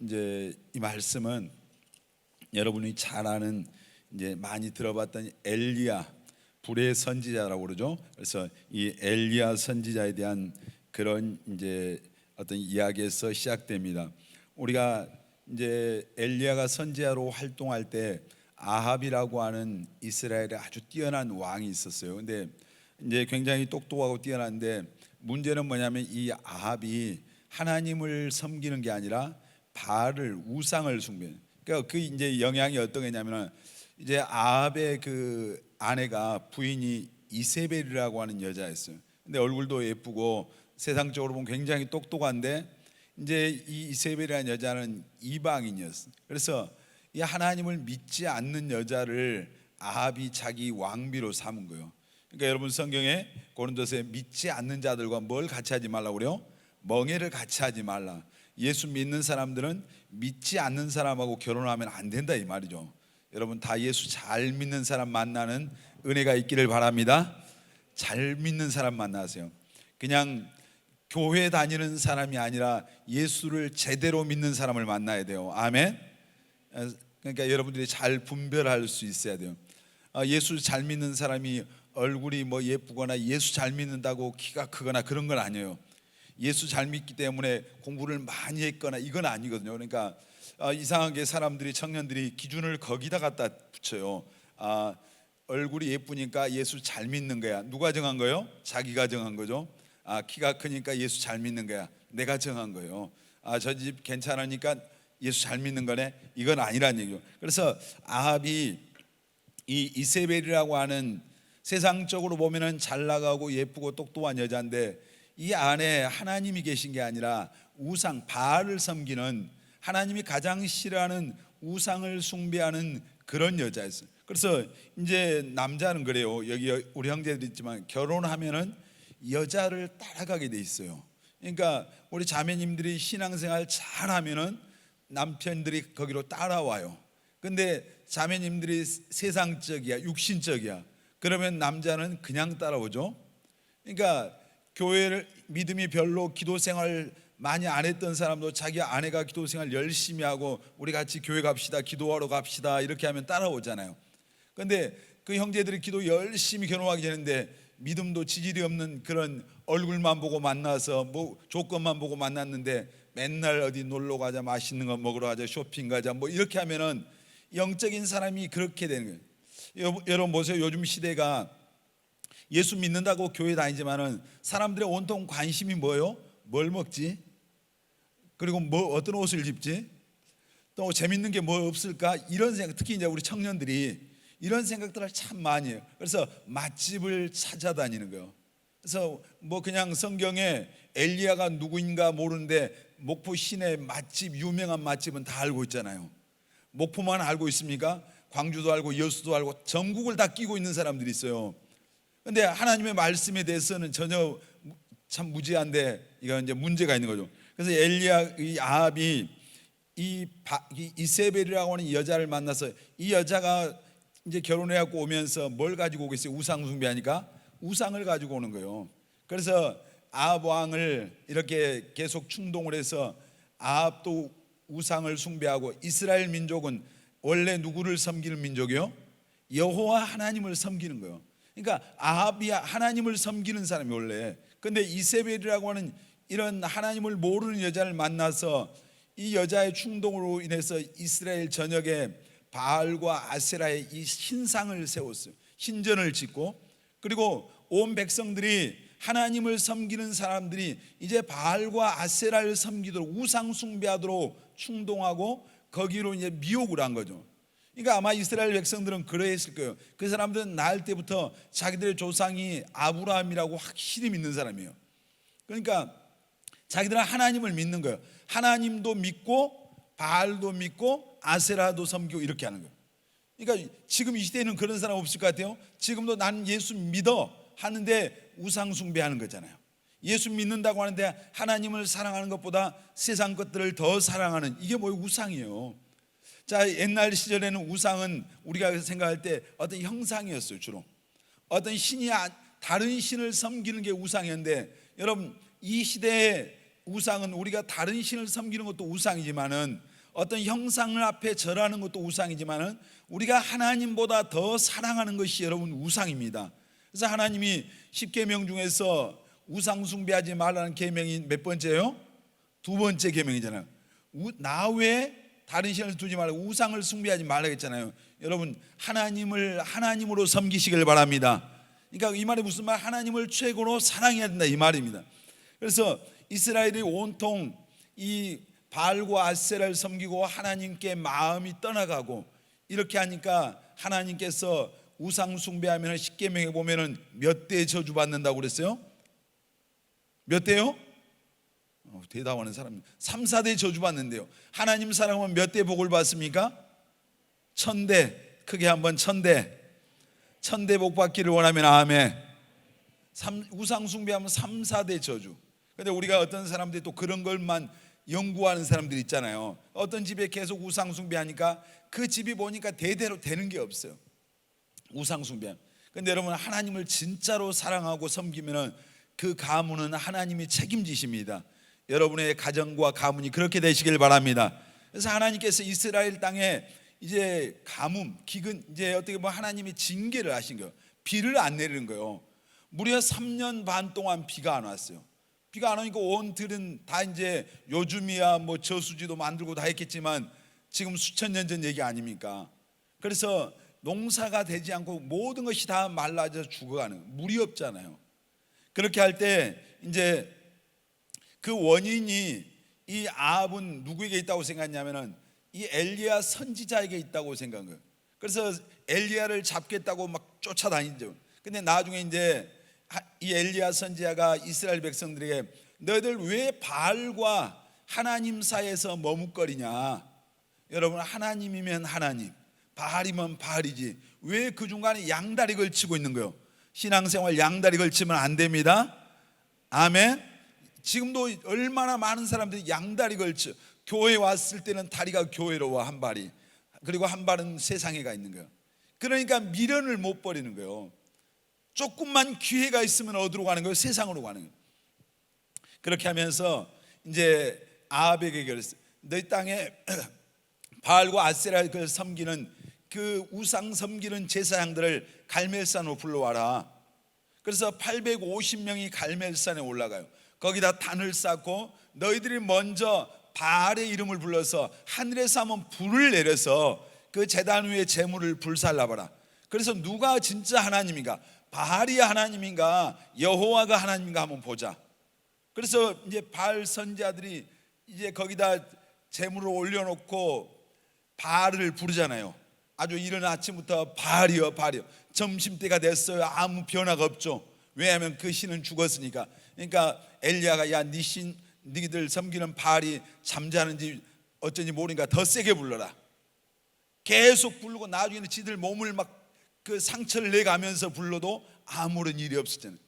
이제 이 말씀은 여러분이 잘 아는 이제 많이 들어봤던 엘리야 불의 선지자라고 그러죠. 그래서 이 엘리야 선지자에 대한 그런 이제 어떤 이야기에서 시작됩니다. 우리가 이제 엘리야가 선지자로 활동할 때 아합이라고 하는 이스라엘에 아주 뛰어난 왕이 있었어요. 근데 이제 굉장히 똑똑하고 뛰어난데 문제는 뭐냐면 이 아합이 하나님을 섬기는 게 아니라 바알을 우상을 숭배해요. 그러니까 그 이제 영향이 어떤 거냐면은 이제 아합의 그 아내가 부인이 이세벨이라고 하는 여자였어요. 근데 얼굴도 예쁘고 세상적으로 보면 굉장히 똑똑한데 이제 이 이세벨이라는 여자는 이방인이었어요. 그래서 이 하나님을 믿지 않는 여자를 아합이 자기 왕비로 삼은 거예요. 그러니까 여러분 성경에 고린도서에 믿지 않는 자들과 뭘 같이 하지 말라고 그래요? 멍해를 같이 하지 말라. 예수 믿는 사람들은 믿지 않는 사람하고 결혼하면 안 된다 이 말이죠. 여러분 다 예수 잘 믿는 사람 만나는 은혜가 있기를 바랍니다. 잘 믿는 사람 만나세요. 그냥 교회 다니는 사람이 아니라 예수를 제대로 믿는 사람을 만나야 돼요. 아멘. 그러니까 여러분들이 잘 분별할 수 있어야 돼요. 예수 잘 믿는 사람이 얼굴이 뭐 예쁘거나 예수 잘 믿는다고 키가 크거나 그런 건 아니에요. 예수 잘 믿기 때문에 공부를 많이 했거나 이건 아니거든요. 그러니까 이상하게 사람들이 청년들이 기준을 거기다 갖다 붙여요. 얼굴이 예쁘니까 예수 잘 믿는 거야. 누가 정한 거예요? 자기가 정한 거죠. 키가 크니까 예수 잘 믿는 거야. 내가 정한 거예요. 저 집 괜찮으니까 예수 잘 믿는 거네. 이건 아니란 얘기죠. 그래서 아합이 이 이세벨이라고 하는 세상적으로 보면은 잘 나가고 예쁘고 똑똑한 여자인데 이 안에 하나님이 계신 게 아니라 우상 바알을 섬기는 하나님이 가장 싫어하는 우상을 숭배하는 그런 여자였어요. 그래서 이제 남자는 그래요. 여기 우리 형제들 있지만 결혼하면은 여자를 따라가게 돼 있어요. 그러니까 우리 자매님들이 신앙생활 잘하면은 남편들이 거기로 따라와요. 근데 자매님들이 세상적이야, 육신적이야. 그러면 남자는 그냥 따라오죠. 그러니까 교회를 믿음이 별로 기도생활 많이 안 했던 사람도 자기 아내가 기도생활 열심히 하고 우리 같이 교회 갑시다, 기도하러 갑시다 이렇게 하면 따라오잖아요. 그런데 그 형제들이 기도 열심히 결혼하기 전인데 믿음도 지질이 없는 그런 얼굴만 보고 만나서 뭐 조건만 보고 만났는데 맨날 어디 놀러 가자, 맛있는 거 먹으러 가자, 쇼핑 가자 뭐 이렇게 하면은 영적인 사람이 그렇게 되는 거예요. 여러분 보세요. 요즘 시대가 예수 믿는다고 교회 다니지만은 사람들의 온통 관심이 뭐예요? 뭘 먹지? 그리고 뭐 어떤 옷을 입지? 또 재밌는 게 뭐 없을까? 이런 생각, 특히 이제 우리 청년들이 이런 생각들을 참 많이 해요. 그래서 맛집을 찾아다니는 거예요. 그래서 뭐 그냥 성경에 엘리야가 누구인가 모르는데 목포 시내 맛집, 유명한 맛집은 다 알고 있잖아요. 목포만 알고 있습니까? 광주도 알고 여수도 알고 전국을 다 끼고 있는 사람들이 있어요. 근데 하나님의 말씀에 대해서는 전혀 참 무지한데 이건 이제 문제가 있는 거죠. 그래서 엘리야 이 아합이 이 이세벨이라고 하는 여자를 만나서 이 여자가 이제 결혼해갖고 오면서 뭘 가지고 오겠어요? 우상 숭배하니까 우상을 가지고 오는 거예요. 그래서 아합 왕을 이렇게 계속 충동을 해서 아합도 우상을 숭배하고 이스라엘 민족은 원래 누구를 섬기는 민족이요? 여호와 하나님을 섬기는 거예요. 그러니까 아합이 하나님을 섬기는 사람이 원래. 근데 이세벨이라고 하는 이런 하나님을 모르는 여자를 만나서 이 여자의 충동으로 인해서 이스라엘 전역에 바알과 아세라의 이 신상을 세웠어요. 신전을 짓고 그리고 온 백성들이 하나님을 섬기는 사람들이 이제 바알과 아세라를 섬기도록 우상 숭배하도록 충동하고 거기로 이제 미혹을 한 거죠. 그러니까 아마 이스라엘 백성들은 그러했을 거예요. 그 사람들은 낳을 때부터 자기들의 조상이 아브라함이라고 확실히 믿는 사람이에요. 그러니까 자기들은 하나님을 믿는 거예요. 하나님도 믿고 바알도 믿고 아세라도 섬기고 이렇게 하는 거예요. 그러니까 지금 이 시대에는 그런 사람 없을 것 같아요. 지금도 나는 예수 믿어 하는데 우상 숭배하는 거잖아요. 예수 믿는다고 하는데 하나님을 사랑하는 것보다 세상 것들을 더 사랑하는 이게 뭐예요? 우상이에요. 자, 옛날 시절에는 우상은 우리가 생각할 때 어떤 형상이었어요. 주로 어떤 신이 다른 신을 섬기는 게 우상이었는데 여러분 이 시대에 우상은 우리가 다른 신을 섬기는 것도 우상이지만은, 어떤 형상을 앞에 절하는 것도 우상이지만은, 우리가 하나님보다 더 사랑하는 것이 여러분 우상입니다. 그래서 하나님이 10계명 중에서 우상 숭배하지 말라는 계명이 몇 번째요? 두 번째 계명이잖아요. 나 외에 다른 신을 두지 말고 우상을 숭배하지 말라고 했잖아요. 여러분, 하나님을 하나님으로 섬기시길 바랍니다. 그러니까 이 말이 무슨 말? 하나님을 최고로 사랑해야 된다 이 말입니다. 그래서 이스라엘이 온통 이 바알과 아세라를 섬기고 하나님께 마음이 떠나가고 이렇게 하니까 하나님께서 우상 숭배하면 10계명에 보면은 몇 대 저주받는다고 그랬어요? 몇 대요? 대답하는 사람 3, 4대 저주받는데요. 하나님 사랑하면 몇 대 복을 받습니까? 1000대. 크게 한번 1000대. 1000대 복 받기를 원하면 아멘. 우상 숭배하면 3, 4대 저주. 근데 우리가 어떤 사람들이 또 그런 것만 연구하는 사람들이 있잖아요. 어떤 집에 계속 우상 숭배하니까 그 집이 보니까 대대로 되는 게 없어요. 우상 숭배. 근데 여러분, 하나님을 진짜로 사랑하고 섬기면은 그 가문은 하나님이 책임지십니다. 여러분의 가정과 가문이 그렇게 되시길 바랍니다. 그래서 하나님께서 이스라엘 땅에 이제 가뭄, 기근, 이제 어떻게 보면 하나님이 징계를 하신 거예요. 비를 안 내리는 거예요. 무려 3년 반 동안 비가 안 왔어요. 비가 안 오니까 온 들은 다 이제 요즘이야 뭐 저수지도 만들고 다 했겠지만 지금 수천 년 전 얘기 아닙니까? 그래서 농사가 되지 않고 모든 것이 다 말라져 죽어가는, 물이 없잖아요. 그렇게 할 때 이제 그 원인이 이 아합은 누구에게 있다고 생각했냐면은 이 엘리야 선지자에게 있다고 생각한 거예요. 그래서 엘리야를 잡겠다고 막 쫓아다니죠. 근데 나중에 이제 이 엘리야 선지자가 이스라엘 백성들에게 너희들 왜 바알과 하나님 사이에서 머뭇거리냐? 여러분, 하나님이면 하나님, 바알이면 바알이지 왜 그 중간에 양다리 걸치고 있는 거예요? 신앙생활 양다리 걸치면 안 됩니다. 아멘. 지금도 얼마나 많은 사람들이 양다리 걸쳐. 교회 왔을 때는 다리가 교회로 와, 한 발이. 그리고 한 발은 세상에 가 있는 거예요. 그러니까 미련을 못 버리는 거예요. 조금만 기회가 있으면 어디로 가는 거예요? 세상으로 가는 거예요. 그렇게 하면서 이제 아합에게 그랬어요. 너희 땅에 바알과 아세라를 섬기는 그 우상 섬기는 제사장들을 갈멜산으로 불러와라. 그래서 850명이 갈멜산에 올라가요. 거기다 단을 쌓고 너희들이 먼저 바알의 이름을 불러서 하늘에서 한번 불을 내려서 그 제단 위에 제물을 불살라봐라. 그래서 누가 진짜 하나님인가, 바알이 하나님인가 여호와가 하나님인가 한번 보자. 그래서 이제 바알 선지자들이 이제 거기다 제물을 올려놓고 바알을 부르잖아요. 아주 이른 아침부터 바알이여 바알이여. 점심때가 됐어요. 아무 변화가 없죠. 왜냐하면 그 신은 죽었으니까. 그러니까 엘리야가 야, 네 신, 너희들 섬기는 바알이 잠자는지 어쩐지 모르니까 더 세게 불러라. 계속 부르고 나중에는 지들 몸을 막 그 상처를 내가면서 불러도 아무런 일이 없었잖아요.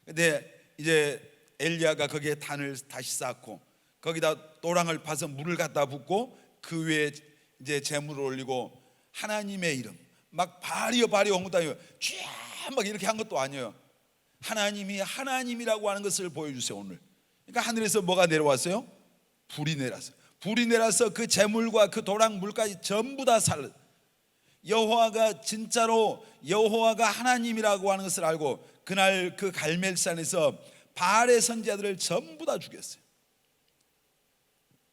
근데 이제 엘리야가 거기에 단을 다시 쌓고 거기다 또랑을 파서 물을 갖다 붓고 그 위에 이제 제물을 올리고 하나님의 이름 막 바알이여 바알이여 온 것도 아니고 쫙막 이렇게 한 것도 아니에요. 하나님이 하나님이라고 하는 것을 보여주세요. 오늘 그러니까 하늘에서 뭐가 내려왔어요? 불이 내려서 불이 내려서 그 제물과 그 도랑 물까지 전부 다 살려. 여호와가 진짜로 여호와가 하나님이라고 하는 것을 알고 그날 그 갈멜산에서 바알의 선지자들을 전부 다 죽였어요.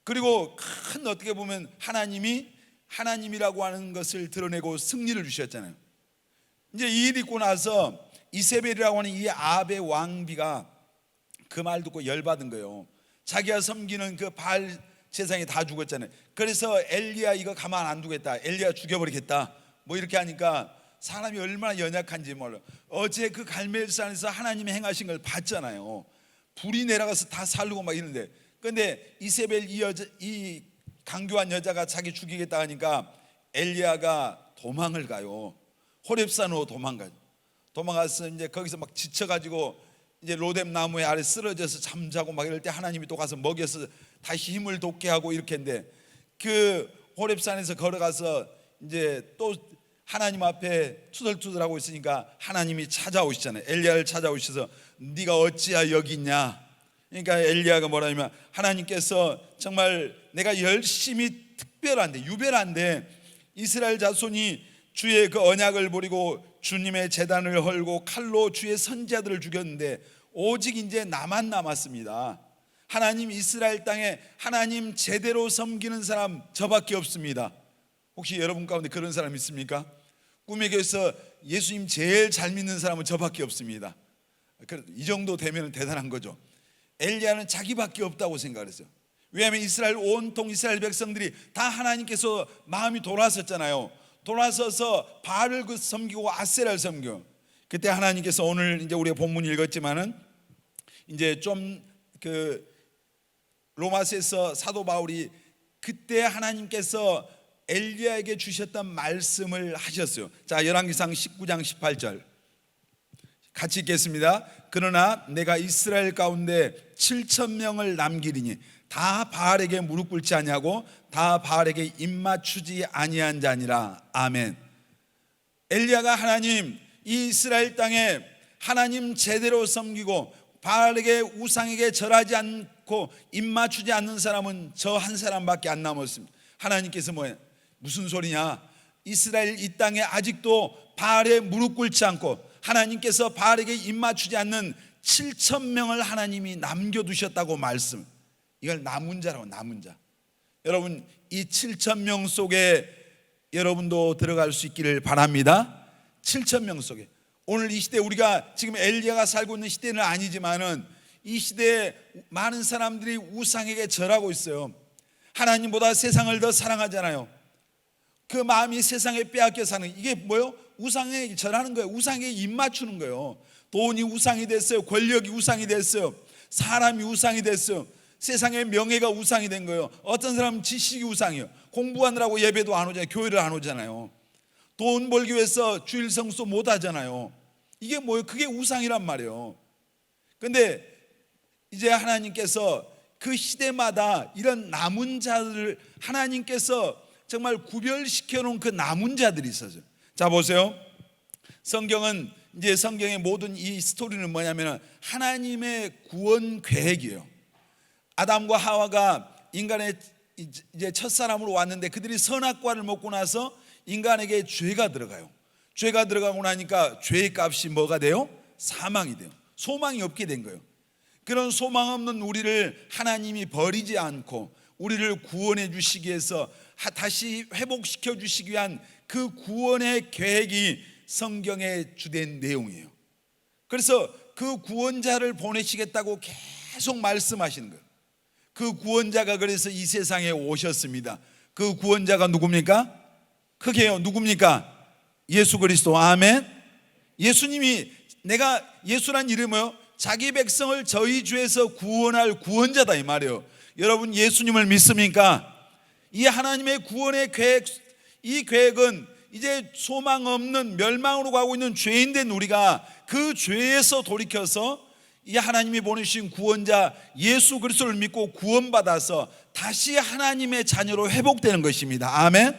그리고 큰 어떻게 보면 하나님이 하나님이라고 하는 것을 드러내고 승리를 주셨잖아요. 이제 이 일이 있고 나서 이세벨이라고 하는 이 아합의 왕비가 그 말 듣고 열받은 거예요. 자기가 섬기는 그 바알 세상에 다 죽었잖아요. 그래서 엘리야 이거 가만 안 두겠다, 엘리야 죽여버리겠다 뭐 이렇게 하니까 사람이 얼마나 연약한지 몰라요. 어제 그 갈멜산에서 하나님이 행하신 걸 봤잖아요. 불이 내려가서 다 살르고 막 이러는데, 근데 이세벨 이 강교한 여자가 자기 죽이겠다 하니까 엘리야가 도망을 가요. 호렙산으로 도망가서 이제 거기서 막 지쳐가지고 이제 로뎀 나무에 아래 쓰러져서 잠자고 막 이럴 때 하나님이 또 가서 먹여서 다시 힘을 돋게 하고 이렇게 했는데, 그 호렙산에서 걸어가서 이제 또 하나님 앞에 투덜투덜하고 있으니까 하나님이 찾아오시잖아요. 엘리야를 찾아오셔서 네가 어찌하여 여기 있냐, 그러니까 엘리야가 뭐라냐면 하나님께서 정말 내가 열심히 특별한데 유별한데 이스라엘 자손이 주의 그 언약을 버리고 주님의 제단을 헐고 칼로 주의 선지자들을 죽였는데 오직 이제 나만 남았습니다. 하나님 이스라엘 땅에 하나님 제대로 섬기는 사람 저밖에 없습니다. 혹시 여러분 가운데 그런 사람 있습니까? 꿈의 교회에서 예수님 제일 잘 믿는 사람은 저밖에 없습니다. 이 정도 되면 대단한 거죠. 엘리야는 자기밖에 없다고 생각했어요. 왜냐하면 이스라엘 온통 이스라엘 백성들이 다 하나님께서 마음이 돌아섰잖아요. 돌아서서 바알을 섬기고 아세라를 섬겨. 그때 하나님께서 오늘 이제 우리가 본문 읽었지만은 이제 좀 그 로마서에서 사도 바울이 그때 하나님께서 엘리야에게 주셨던 말씀을 하셨어요. 자, 열왕기상 19장 18절 같이 읽겠습니다. 그러나 내가 이스라엘 가운데 7,000명을 남기리니 다 바알에게 무릎 꿇지 아니하고 다 바알에게 입맞추지 아니한 자니라. 아멘. 엘리야가 하나님 이 이스라엘 땅에 하나님 제대로 섬기고 바알에게 우상에게 절하지 않고 입맞추지 않는 사람은 저 한 사람밖에 안 남았습니다. 하나님께서 뭐예요? 무슨 소리냐? 이스라엘 이 땅에 아직도 바알에 무릎 꿇지 않고 하나님께서 바알에게 입맞추지 않는 7,000명을 하나님이 남겨두셨다고 말씀. 이걸 남은 자라고, 남은 자. 여러분 이 7,000명 속에 여러분도 들어갈 수 있기를 바랍니다. 7,000명 속에. 오늘 이 시대 우리가 지금 엘리야가 살고 있는 시대는 아니지만은 이 시대에 많은 사람들이 우상에게 절하고 있어요. 하나님보다 세상을 더 사랑하잖아요. 그 마음이 세상에 빼앗겨 사는, 이게 뭐요? 우상에 절하는 거예요. 우상에 입맞추는 거예요. 돈이 우상이 됐어요. 권력이 우상이 됐어요. 사람이 우상이 됐어요. 세상의 명예가 우상이 된 거예요. 어떤 사람은 지식이 우상이에요. 공부하느라고 예배도 안 오잖아요. 교회를 안 오잖아요. 돈 벌기 위해서 주일 성수 못 하잖아요. 이게 뭐예요? 그게 우상이란 말이에요. 근데 이제 하나님께서 그 시대마다 이런 남은 자들을 하나님께서 정말 구별시켜 놓은 그 남은 자들이 있어요. 자, 보세요. 성경은 이제 성경의 모든 이 스토리는 뭐냐면 하나님의 구원 계획이에요. 아담과 하와가 인간의 이제 첫사람으로 왔는데 그들이 선악과를 먹고 나서 인간에게 죄가 들어가요. 죄가 들어가고 나니까 죄의 값이 뭐가 돼요? 사망이 돼요. 소망이 없게 된 거예요. 그런 소망 없는 우리를 하나님이 버리지 않고 우리를 구원해 주시기 위해서 다시 회복시켜 주시기 위한 그 구원의 계획이 성경의 주된 내용이에요. 그래서 그 구원자를 보내시겠다고 계속 말씀하시는 거예요. 그 구원자가 그래서 이 세상에 오셨습니다. 그 구원자가 누굽니까? 크게요. 누굽니까? 예수 그리스도. 아멘. 예수님이, 내가 예수란 이름은 자기 백성을 저희 죄에서 구원할 구원자다 이 말이에요. 여러분 예수님을 믿습니까? 이 하나님의 구원의 계획, 이 계획은 이제 소망 없는 멸망으로 가고 있는 죄인된 우리가 그 죄에서 돌이켜서 이 하나님이 보내신 구원자 예수 그리스도를 믿고 구원받아서 다시 하나님의 자녀로 회복되는 것입니다. 아멘.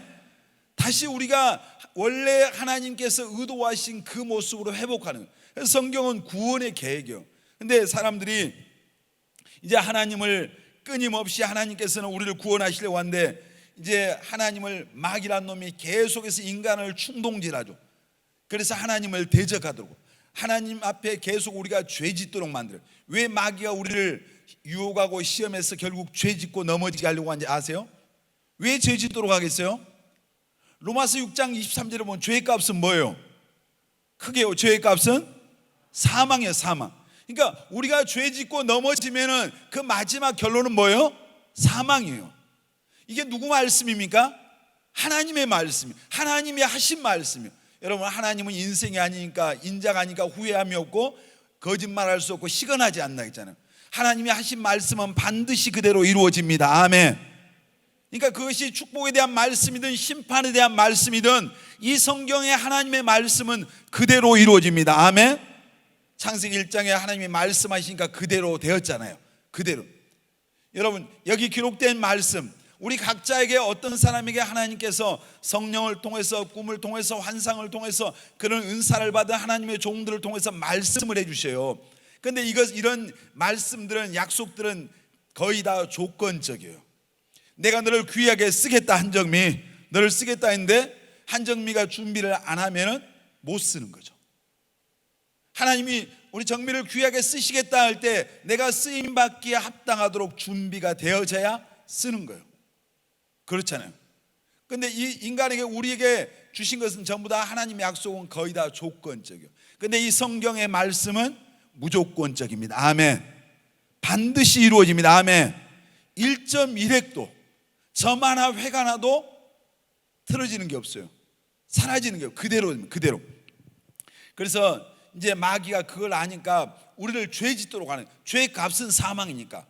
다시 우리가 원래 하나님께서 의도하신 그 모습으로 회복하는. 그래서 성경은 구원의 계획이에요. 근데 사람들이 이제 하나님을 끊임없이 하나님께서는 우리를 구원하시려고 하는데 이제 하나님을 마귀란 놈이 계속해서 인간을 충동질하죠. 그래서 하나님을 대적하도록 하나님 앞에 계속 우리가 죄 짓도록 만들어요. 왜 마귀가 우리를 유혹하고 시험해서 결국 죄 짓고 넘어지게 하려고 하는지 아세요? 왜 죄 짓도록 하겠어요? 로마서 6장 23절에 보면 죄의 값은 뭐예요? 크게요. 죄의 값은 사망이에요. 사망. 그러니까 우리가 죄 짓고 넘어지면은 그 마지막 결론은 뭐예요? 사망이에요. 이게 누구 말씀입니까? 하나님의 말씀. 하나님이 하신 말씀이에요. 여러분 하나님은 인생이 아니니까 인자가 아니니까 후회함이 없고 거짓말할 수 없고 시건하지 않나 했잖아요. 하나님이 하신 말씀은 반드시 그대로 이루어집니다. 아멘. 그러니까 그것이 축복에 대한 말씀이든 심판에 대한 말씀이든 이 성경의 하나님의 말씀은 그대로 이루어집니다. 아멘. 창세기 1장에 하나님이 말씀하시니까 그대로 되었잖아요. 그대로. 여러분 여기 기록된 말씀, 우리 각자에게 어떤 사람에게 하나님께서 성령을 통해서 꿈을 통해서 환상을 통해서 그런 은사를 받은 하나님의 종들을 통해서 말씀을 해주셔요. 근데 이런 말씀들은, 약속들은 거의 다 조건적이에요. 내가 너를 귀하게 쓰겠다, 한정미, 너를 쓰겠다 했는데 한정미가 준비를 안 하면은 못 쓰는 거죠. 하나님이 우리 정미를 귀하게 쓰시겠다 할 때 내가 쓰임 받기에 합당하도록 준비가 되어져야 쓰는 거예요. 그렇잖아요. 근데 이 인간에게, 우리에게 주신 것은 전부 다, 하나님의 약속은 거의 다 조건적이에요. 근데 이 성경의 말씀은 무조건적입니다. 아멘. 반드시 이루어집니다. 아멘. 1.1획도 점 하나 획 하나도 틀어지는 게 없어요. 사라지는 게 없어요. 그대로. 그래서 이제 마귀가 그걸 아니까 우리를 죄 짓도록 하는, 죄의 값은 사망이니까,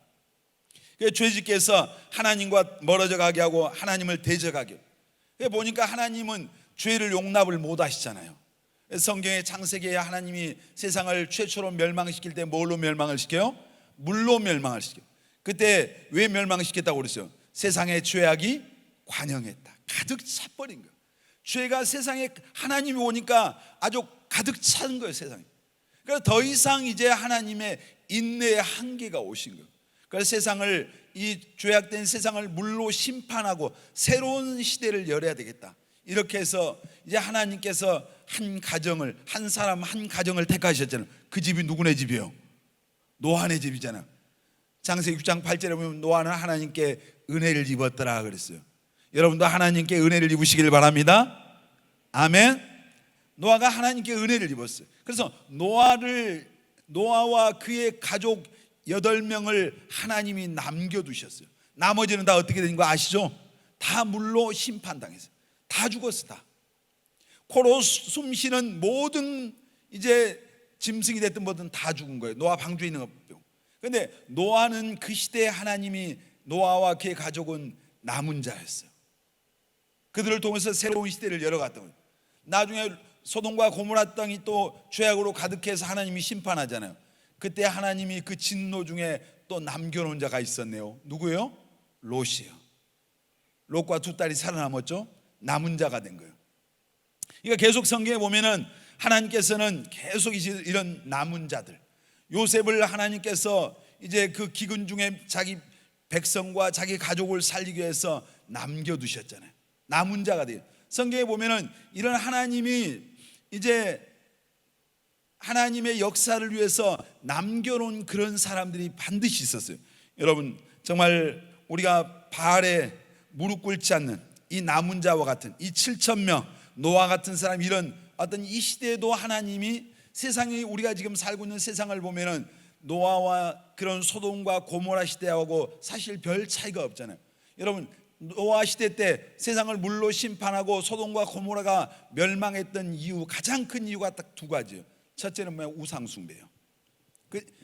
죄 짓게 해서 하나님과 멀어져 가게 하고 하나님을 대적하게 하고. 보니까 하나님은 죄를 용납을 못 하시잖아요. 성경의 창세기에 하나님이 세상을 최초로 멸망시킬 때 뭘로 멸망을 시켜요? 물로 멸망을 시켜요. 그때 왜 멸망시켰다고 그랬어요? 세상의 죄악이 관영했다, 가득 차버린 거예요. 죄가 세상에, 하나님이 오니까 아주 가득 찬 거예요, 세상에. 그래서 더 이상 이제 하나님의 인내의 한계가 오신 거예요. 그래서 세상을, 이 죄악된 세상을 물로 심판하고 새로운 시대를 열어야 되겠다, 이렇게 해서 이제 하나님께서 한 가정을, 한 사람 한 가정을 택하셨잖아요. 그 집이 누구네 집이에요? 노아네 집이잖아요. 창세기 6장 8절에 보면 노아는 하나님께 은혜를 입었더라 그랬어요. 여러분도 하나님께 은혜를 입으시길 바랍니다. 아멘. 노아가 하나님께 은혜를 입었어요. 그래서 노아와 그의 가족 8명을 하나님이 남겨두셨어요. 나머지는 다 어떻게 된 거 아시죠? 다 물로 심판당했어요. 다 죽었어. 다 코로 숨쉬는 모든 이제 짐승이 됐든 뭐든 다 죽은 거예요. 노아 방주에 있는 거. 근데 노아는 그 시대에 하나님이, 노아와 그의 가족은 남은 자였어요. 그들을 통해서 새로운 시대를 열어갔던 거예요. 나중에 소돔과 고모라 땅이 또 죄악으로 가득해서 하나님이 심판하잖아요. 그때 하나님이 그 진노 중에 또 남겨놓은 자가 있었네요. 누구예요? 롯이요. 롯과 두 딸이 살아남았죠. 남은 자가 된 거예요. 그러니까 계속 성경에 보면은 하나님께서는 계속 이런 남은 자들, 요셉을 하나님께서 이제 그 기근 중에 자기 백성과 자기 가족을 살리기 위해서 남겨두셨잖아요. 남은 자가 돼요. 성경에 보면은 이런 하나님이 이제 하나님의 역사를 위해서 남겨놓은 그런 사람들이 반드시 있었어요. 여러분, 정말 우리가 바알에 무릎 꿇지 않는 이 남은 자와 같은 이 7,000명, 노아 같은 사람, 이런 어떤 이 시대에도 하나님이, 세상이, 우리가 지금 살고 있는 세상을 보면은 노아와 그런 소돔과 고모라 시대하고 사실 별 차이가 없잖아요. 여러분, 노아 시대 때 세상을 물로 심판하고 소돔과 고모라가 멸망했던 이유, 가장 큰 이유가 딱 두 가지예요. 첫째는 뭐야? 우상숭배예요.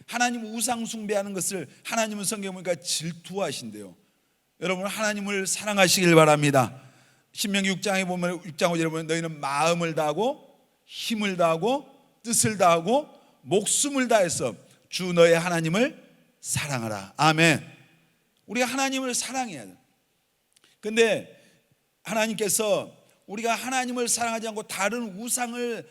하나님 우상숭배하는 것을 하나님은 성경에 보니까 질투하신대요. 여러분, 하나님을 사랑하시길 바랍니다. 신명기 6장에 보면, 6장 5절에 보면 너희는 마음을 다하고 힘을 다하고 뜻을 다하고 목숨을 다해서 주 너의 하나님을 사랑하라. 아멘. 우리가 하나님을 사랑해야 돼요. 근데 하나님께서 우리가 하나님을 사랑하지 않고 다른 우상을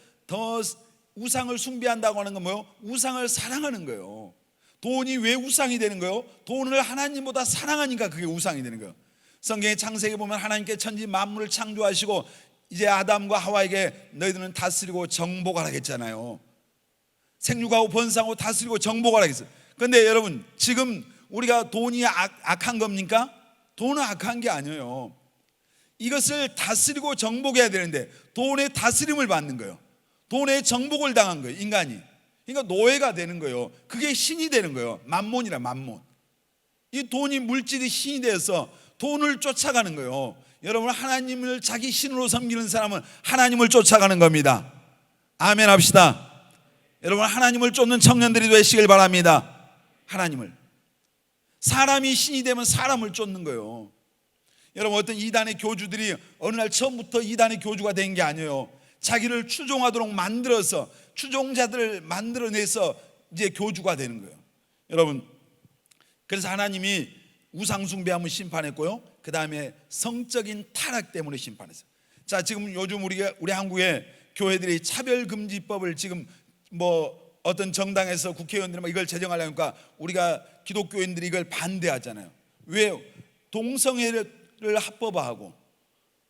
숭배한다고 하는 건 뭐예요? 우상을 사랑하는 거예요. 돈이 왜 우상이 되는 거예요? 돈을 하나님보다 사랑하니까 그게 우상이 되는 거예요. 성경의 창세기 보면 하나님께 천지 만물을 창조하시고 이제 아담과 하와에게 너희들은 다스리고 정복하라 했잖아요. 생육하고 번성하고 다스리고 정복하라 했어요. 그런데 여러분, 지금 우리가 돈이 악한 겁니까? 돈은 악한 게 아니에요. 이것을 다스리고 정복해야 되는데 돈의 다스림을 받는 거예요. 돈의 정복을 당한 거예요, 인간이. 그러니까 노예가 되는 거예요. 그게 신이 되는 거예요. 만몬이라, 만몬. 이 돈이, 물질이 신이 되어서 돈을 쫓아가는 거예요. 여러분, 하나님을 자기 신으로 섬기는 사람은 하나님을 쫓아가는 겁니다. 아멘 합시다. 여러분, 하나님을 쫓는 청년들이 되시길 바랍니다. 하나님을. 사람이 신이 되면 사람을 쫓는 거예요. 여러분, 어떤 이단의 교주들이 어느 날 처음부터 이단의 교주가 된 게 아니에요. 자기를 추종하도록 만들어서, 추종자들을 만들어내서 이제 교주가 되는 거예요. 여러분, 그래서 하나님이 우상숭배함을 심판했고요, 그 다음에 성적인 타락 때문에 심판했어요. 자, 지금 요즘 우리 한국의 교회들이 차별금지법을 지금 뭐 어떤 정당에서 국회의원들이 막 이걸 제정하려니까 우리가 기독교인들이 이걸 반대하잖아요. 왜요? 동성애를 합법화하고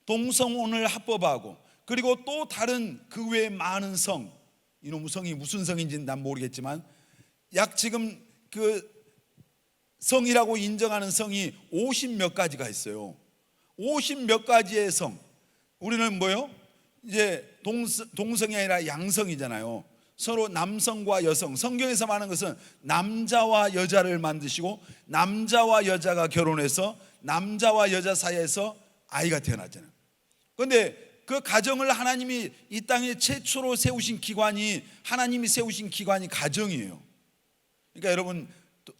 동성혼을 합법화하고 그리고 또 다른 그 외에 많은 성, 이놈의 성이 무슨 성인지는 난 모르겠지만 약 지금 그 성이라고 인정하는 성이 50몇 가지가 있어요. 50몇 가지의 성. 우리는 뭐요? 이제 동성이 아니라 양성이잖아요. 서로 남성과 여성. 성경에서 말하는 것은 남자와 여자를 만드시고 남자와 여자가 결혼해서 남자와 여자 사이에서 아이가 태어났잖아요. 그런데 그 가정을 하나님이 이 땅에 최초로 세우신 기관이, 하나님이 세우신 기관이 가정이에요. 그러니까 여러분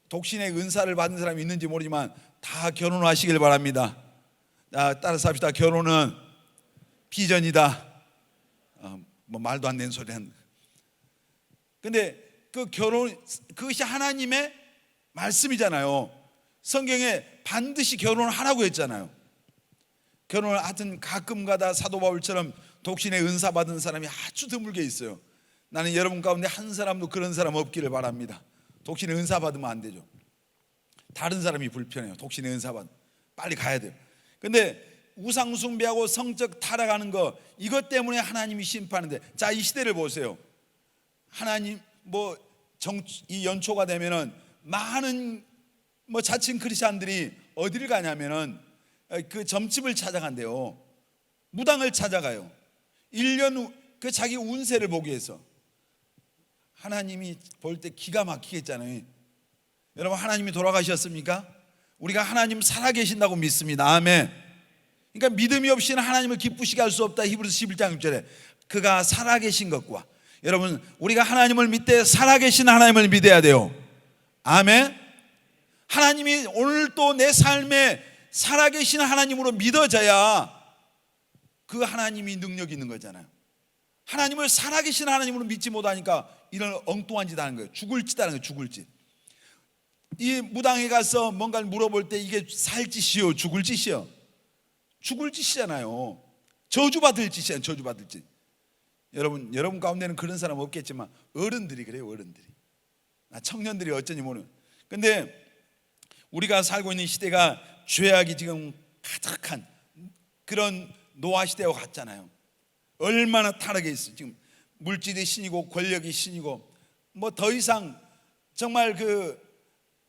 독신의 은사를 받은 사람이 있는지 모르지만 다 결혼하시길 바랍니다. 따라서 합시다. 결혼은 비전이다. 뭐 말도 안 되는 소리 한. 근데 그 결혼, 그것이 하나님의 말씀이잖아요. 성경에 반드시 결혼을 하라고 했잖아요. 결혼을 하여튼 가끔가다 사도 바울처럼 독신의 은사 받은 사람이 아주 드물게 있어요. 나는 여러분 가운데 한 사람도 그런 사람 없기를 바랍니다. 독신의 은사 받으면 안 되죠. 다른 사람이 불편해요. 독신의 은사 받으면 빨리 가야 돼요. 근데 우상 숭배하고 성적 타락하는 거, 이것 때문에 하나님이 심판하는데, 자, 이 시대를 보세요. 하나님 이 연초가 되면은 많은 자칭 크리스찬들이 어디를 가냐면은 그 점집을 찾아간대요. 무당을 찾아가요. 1년 후 그 자기 운세를 보기 위해서. 하나님이 볼 때 기가 막히겠잖아요. 여러분, 하나님이 돌아가셨습니까? 우리가 하나님 살아계신다고 믿습니다. 아멘. 그러니까 믿음이 없이는 하나님을 기쁘시게 할 수 없다. 히브리서 11장 6절에 그가 살아계신 것과, 여러분 우리가 하나님을 믿되 살아계신 하나님을 믿어야 돼요. 아멘. 하나님이 오늘 또 내 삶에 살아계신 하나님으로 믿어져야 그 하나님이 능력 있는 거잖아요. 하나님을 살아계신 하나님으로 믿지 못하니까 이런 엉뚱한 짓 하는 거예요. 죽을 짓 하는 거예요. 죽을 짓. 이 무당에 가서 뭔가를 물어볼 때 이게 살 짓이요, 죽을 짓이요? 죽을 짓이잖아요. 저주받을 짓이야. 저주받을 짓. 여러분 가운데는 그런 사람 없겠지만 어른들이 그래요. 어른들이. 청년들이 어쩐지 모르는. 근데 우리가 살고 있는 시대가 죄악이 지금 가득한 그런 노아 시대와 같잖아요. 얼마나 타락해 있어. 지금 물질이 신이고 권력이 신이고 더 이상 정말 그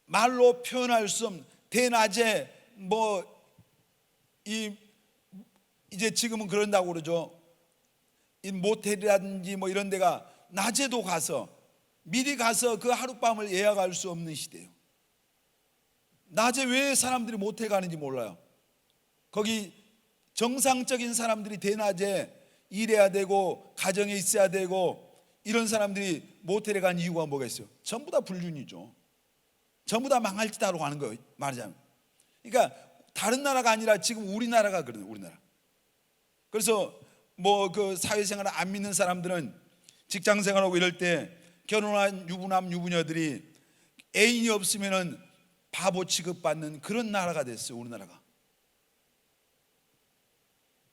말로 표현할 수 없는 대낮에 이제 지금은 그런다고 그러죠. 이 모텔이라든지 이런 데가 낮에도 가서 미리 가서 그 하룻밤을 예약할 수 없는 시대예요. 낮에 왜 사람들이 모텔 가는지 몰라요. 거기 정상적인 사람들이 대낮에 일해야 되고 가정에 있어야 되고 이런 사람들이 모텔에 간 이유가 뭐가 있어요? 전부 다 불륜이죠. 전부 다 망할 짓 하러 가는 거예요, 말하자면. 그러니까 다른 나라가 아니라 지금 우리나라가 그래요. 우리나라. 그래서 그 사회생활을 안 믿는 사람들은 직장생활하고 이럴 때 결혼한 유부남 유부녀들이 애인이 없으면은 바보 취급받는 그런 나라가 됐어요. 우리나라가.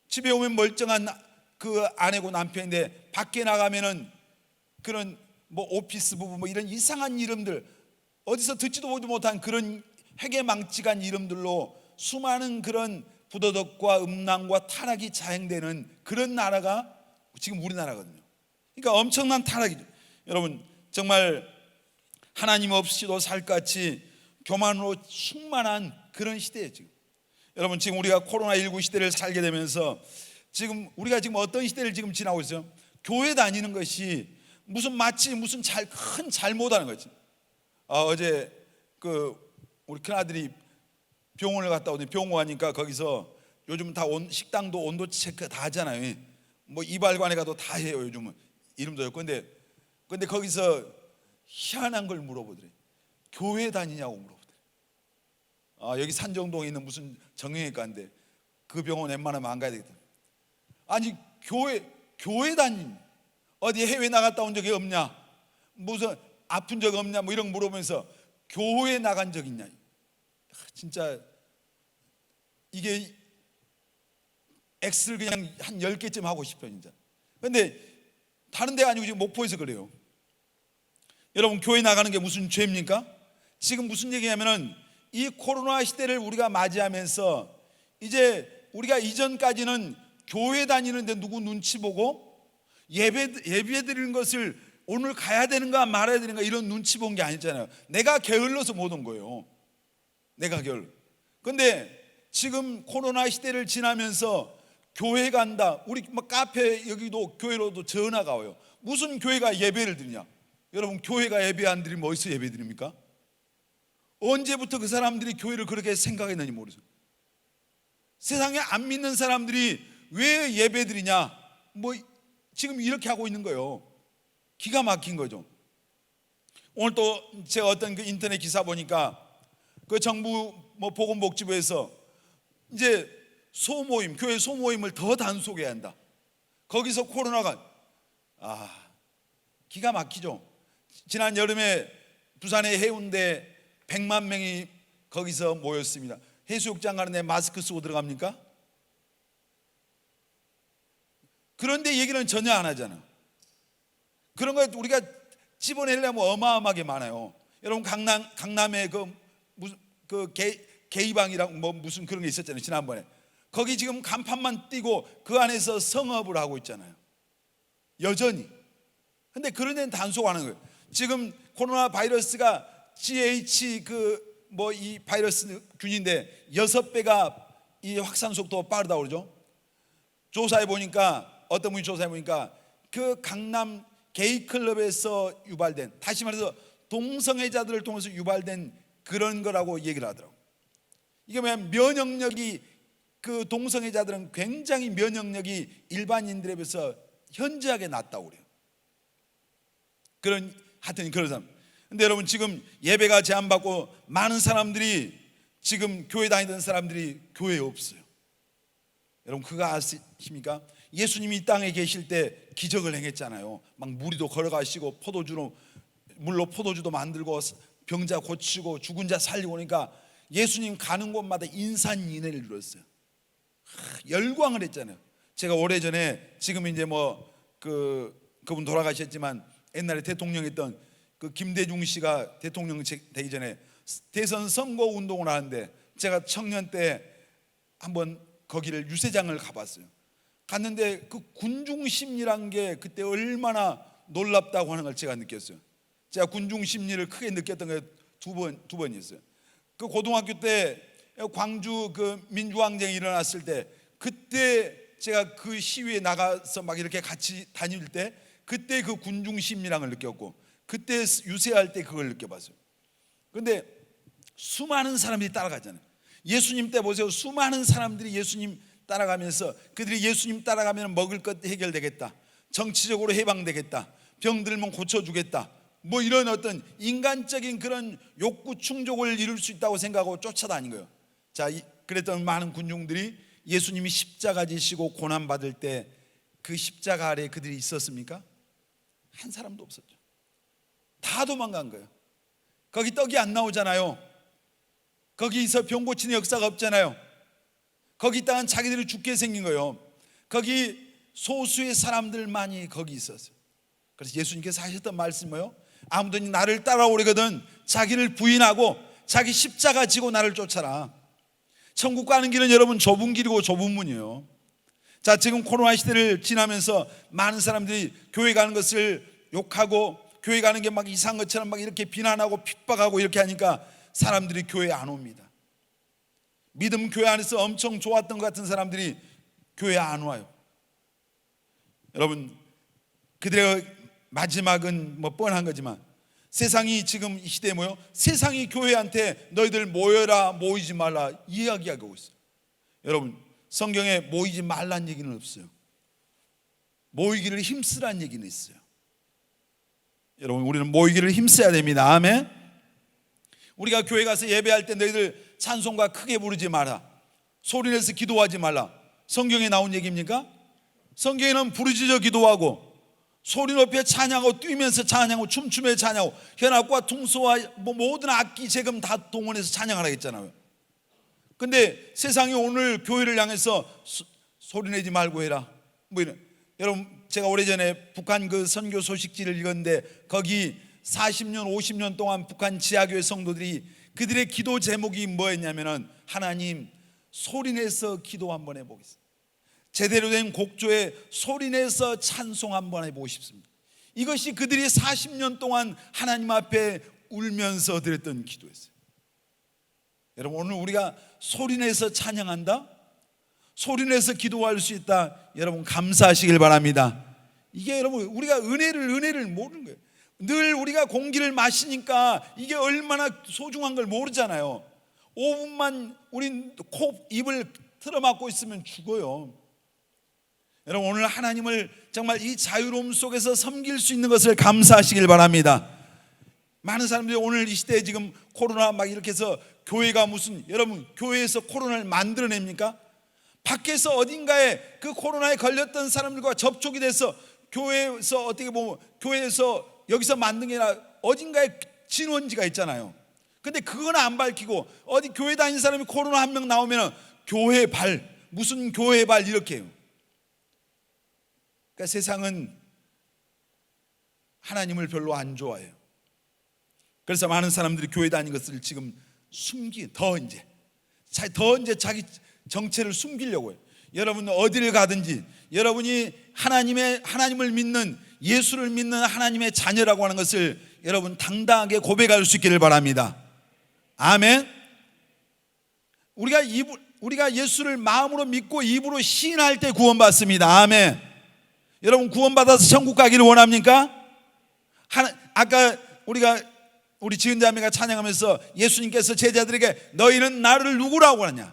집에 오면 멀쩡한 그 아내고 남편인데 밖에 나가면은 그런 오피스 부부 이런 이상한 이름들, 어디서 듣지도 보지도 못한 그런 회개망측한 이름들로 수많은 그런 부도덕과 음란과 타락이 자행되는 그런 나라가 지금 우리나라거든요. 그러니까 엄청난 타락이죠. 여러분, 정말 하나님 없이도 살같이 교만으로 충만한 그런 시대예요. 지금 여러분, 지금 우리가 코로나19 시대를 살게 되면서 지금 우리가 지금 어떤 시대를 지금 지나고 있어요? 교회 다니는 것이 마치 무슨 큰 잘못하는 거지. 어제 우리 큰아들이 병원을 갔다 오더니 병원 가니까 거기서 요즘 다 식당도 온도 체크 다 하잖아요. 이발관에 가도 다 해요. 요즘은 이름도 없고. 근데 거기서 희한한 걸 물어보더래. 교회 다니냐고 물어보더래. 여기 산정동에 있는 무슨 정형외과인데 그 병원 웬만하면 안 가야 되겠다. 아니 교회 다니, 어디 해외 나갔다 온 적이 없냐, 무슨 아픈 적 없냐 이런 거 물어보면서 교회 나간 적 있냐. 진짜 이게 X를 그냥 한 10개쯤 하고 싶어요 진짜. 근데 다른 데가 아니고 지금 목포에서 그래요. 여러분, 교회 나가는 게 무슨 죄입니까? 지금 무슨 얘기냐면은 이 코로나 시대를 우리가 맞이하면서 이제 우리가 이전까지는 교회 다니는데 누구 눈치 보고 예배 드리는 것을 오늘 가야 되는가 말아야 되는가 이런 눈치 본 게 아니잖아요. 내가 게을러서 못 온 거예요. 내가 게을러. 근데 지금 코로나 시대를 지나면서 교회 간다. 우리 막 카페 여기도 교회로도 전화가 와요. 무슨 교회가 예배를 드리냐? 여러분, 교회가 예배 안 드리면 어디서 예배 드립니까? 언제부터 그 사람들이 교회를 그렇게 생각했는지 모르겠어요. 세상에 안 믿는 사람들이 왜 예배 드리냐? 뭐 지금 이렇게 하고 있는 거예요. 기가 막힌 거죠. 오늘 또 제가 어떤 그 인터넷 기사 보니까 그 정부 뭐 보건복지부에서 이제 소모임, 교회 소모임을 더 단속해야 한다. 거기서 코로나가 기가 막히죠. 지난 여름에 부산의 해운대 100만 명이 거기서 모였습니다. 해수욕장 가는데 마스크 쓰고 들어갑니까? 그런데 얘기는 전혀 안 하잖아. 그런 거 우리가 집어내려면 어마어마하게 많아요. 여러분, 강남에 무슨 게이방이랑 뭐 무슨 그런 게 있었잖아요. 지난번에 거기 지금 간판만 띄고 그 안에서 성업을 하고 있잖아요. 여전히. 근데 그런 데는 단속하는 거예요. 지금 코로나 바이러스가 GH 이 바이러스 균인데 6배가 이 확산 속도가 빠르다고 그러죠. 조사해 보니까 어떤 분이 조사해 보니까 그 강남 게이클럽에서 유발된, 다시 말해서 동성애자들을 통해서 유발된 그런 거라고 얘기를 하더라고요. 이게 뭐냐면 면역력이, 그 동성애자들은 굉장히 면역력이 일반인들에 비해서 현저하게 낮다고 그래요. 하여튼 그런 사람. 근데 여러분, 지금 예배가 제한받고 많은 사람들이, 지금 교회 다니던 사람들이 교회에 없어요. 여러분, 그거 아십니까? 예수님이 이 땅에 계실 때 기적을 행했잖아요. 막 무리도 걸어가시고 물로 포도주도 만들고 병자 고치고 죽은 자 살리고. 그러니까 예수님 가는 곳마다 인산인해를 이뤘어요. 열광을 했잖아요. 제가 오래전에, 지금 이제 그분 돌아가셨지만 옛날에 대통령 했던 그 김대중 씨가 대통령 되기 전에 대선 선거 운동을 하는데 제가 청년 때 한번 거기를 유세장을 가봤어요. 갔는데 그 군중심리란 게 그때 얼마나 놀랍다고 하는 걸 제가 느꼈어요. 제가 군중심리를 크게 느꼈던 게 두 번이었어요. 그 고등학교 때 광주 그 민주항쟁이 일어났을 때, 그때 제가 그 시위에 나가서 막 이렇게 같이 다닐 때 그때 그 군중심리랑을 느꼈고, 그때 유세할 때 그걸 느껴봤어요. 그런데 수많은 사람들이 따라가잖아요. 예수님 때 보세요. 수많은 사람들이 예수님 따라가면서, 그들이 예수님 따라가면 먹을 것 해결되겠다, 정치적으로 해방되겠다, 병들면 고쳐주겠다, 뭐 이런 어떤 인간적인 그런 욕구 충족을 이룰 수 있다고 생각하고 쫓아다닌 거예요. 자, 그랬던 많은 군중들이 예수님이 십자가 지시고 고난받을 때 그 십자가 아래에 그들이 있었습니까? 한 사람도 없었죠. 다 도망간 거예요. 거기 떡이 안 나오잖아요. 거기서 병 고치는 역사가 없잖아요. 거기 있다간 자기들이 죽게 생긴 거예요. 거기 소수의 사람들만이 거기 있었어요. 그래서 예수님께서 하셨던 말씀이 뭐예요? 아무도 나를 따라오려거든 자기를 부인하고 자기 십자가 지고 나를 쫓아라. 천국 가는 길은 여러분 좁은 길이고 좁은 문이에요. 자, 지금 코로나 시대를 지나면서 많은 사람들이 교회 가는 것을 욕하고, 교회 가는 게 막 이상한 것처럼 막 이렇게 비난하고 핍박하고 이렇게 하니까 사람들이 교회에 안 옵니다. 믿음 교회 안에서 엄청 좋았던 것 같은 사람들이 교회에 안 와요. 여러분, 그들의 마지막은 뭐 뻔한 거지만, 세상이 지금 이 시대에 뭐요? 세상이 교회한테 너희들 모여라, 모이지 말라 이야기하고 있어요. 여러분, 성경에 모이지 말란 얘기는 없어요. 모이기를 힘쓰란 얘기는 있어요. 여러분, 우리는 모이기를 힘써야 됩니다. 아멘. 우리가 교회 가서 예배할 때 너희들 찬송가 크게 부르지 마라, 소리내서 기도하지 말라, 성경에 나온 얘기입니까? 성경에는 부르짖어 기도하고 소리 높여 찬양하고 뛰면서 찬양하고 춤추며 찬양하고 현악과 퉁소와 모든 악기 재금 다 동원해서 찬양하라 했잖아요. 근데 세상이 오늘 교회를 향해서 소리내지 말고 해라 뭐 이런. 여러분, 제가 오래전에 북한 그 선교 소식지를 읽었는데 거기 40년 50년 동안 북한 지하교회 성도들이 그들의 기도 제목이 뭐였냐면은 하나님 소리내서 기도 한번 해보겠습니다. 제대로 된 곡조에 소리내서 찬송 한번 해보고 싶습니다. 이것이 그들이 40년 동안 하나님 앞에 울면서 드렸던 기도였어요. 여러분, 오늘 우리가 소리내서 찬양한다, 소리내서 기도할 수 있다, 여러분 감사하시길 바랍니다. 이게 여러분 우리가 은혜를 모르는 거예요. 늘 우리가 공기를 마시니까 이게 얼마나 소중한 걸 모르잖아요. 5분만 우린 입을 틀어막고 있으면 죽어요. 여러분, 오늘 하나님을 정말 이 자유로움 속에서 섬길 수 있는 것을 감사하시길 바랍니다. 많은 사람들이 오늘 이 시대에 지금 코로나 막 이렇게 해서 교회가 무슨, 여러분 교회에서 코로나를 만들어냅니까? 밖에서 어딘가에 그 코로나에 걸렸던 사람들과 접촉이 돼서 교회에서 어떻게 보면 교회에서 여기서 만든 게 아니라 어딘가에 진원지가 있잖아요. 근데 그건 안 밝히고 어디 교회 다니는 사람이 코로나 한 명 나오면 교회 발, 무슨 교회 발 이렇게 해요. 그러니까 세상은 하나님을 별로 안 좋아해요. 그래서 많은 사람들이 교회 다니는 것을 지금 더 이제 자기 정체를 숨기려고 해요. 여러분 어디를 가든지 여러분이 하나님을 믿는, 예수를 믿는 하나님의 자녀라고 하는 것을 여러분 당당하게 고백할 수 있기를 바랍니다. 아멘. 우리가 예수를 마음으로 믿고 입으로 시인할 때 구원받습니다. 아멘. 여러분 구원받아서 천국 가기를 원합니까? 아까 우리 지은자매가 찬양하면서 예수님께서 제자들에게 너희는 나를 누구라고 하느냐?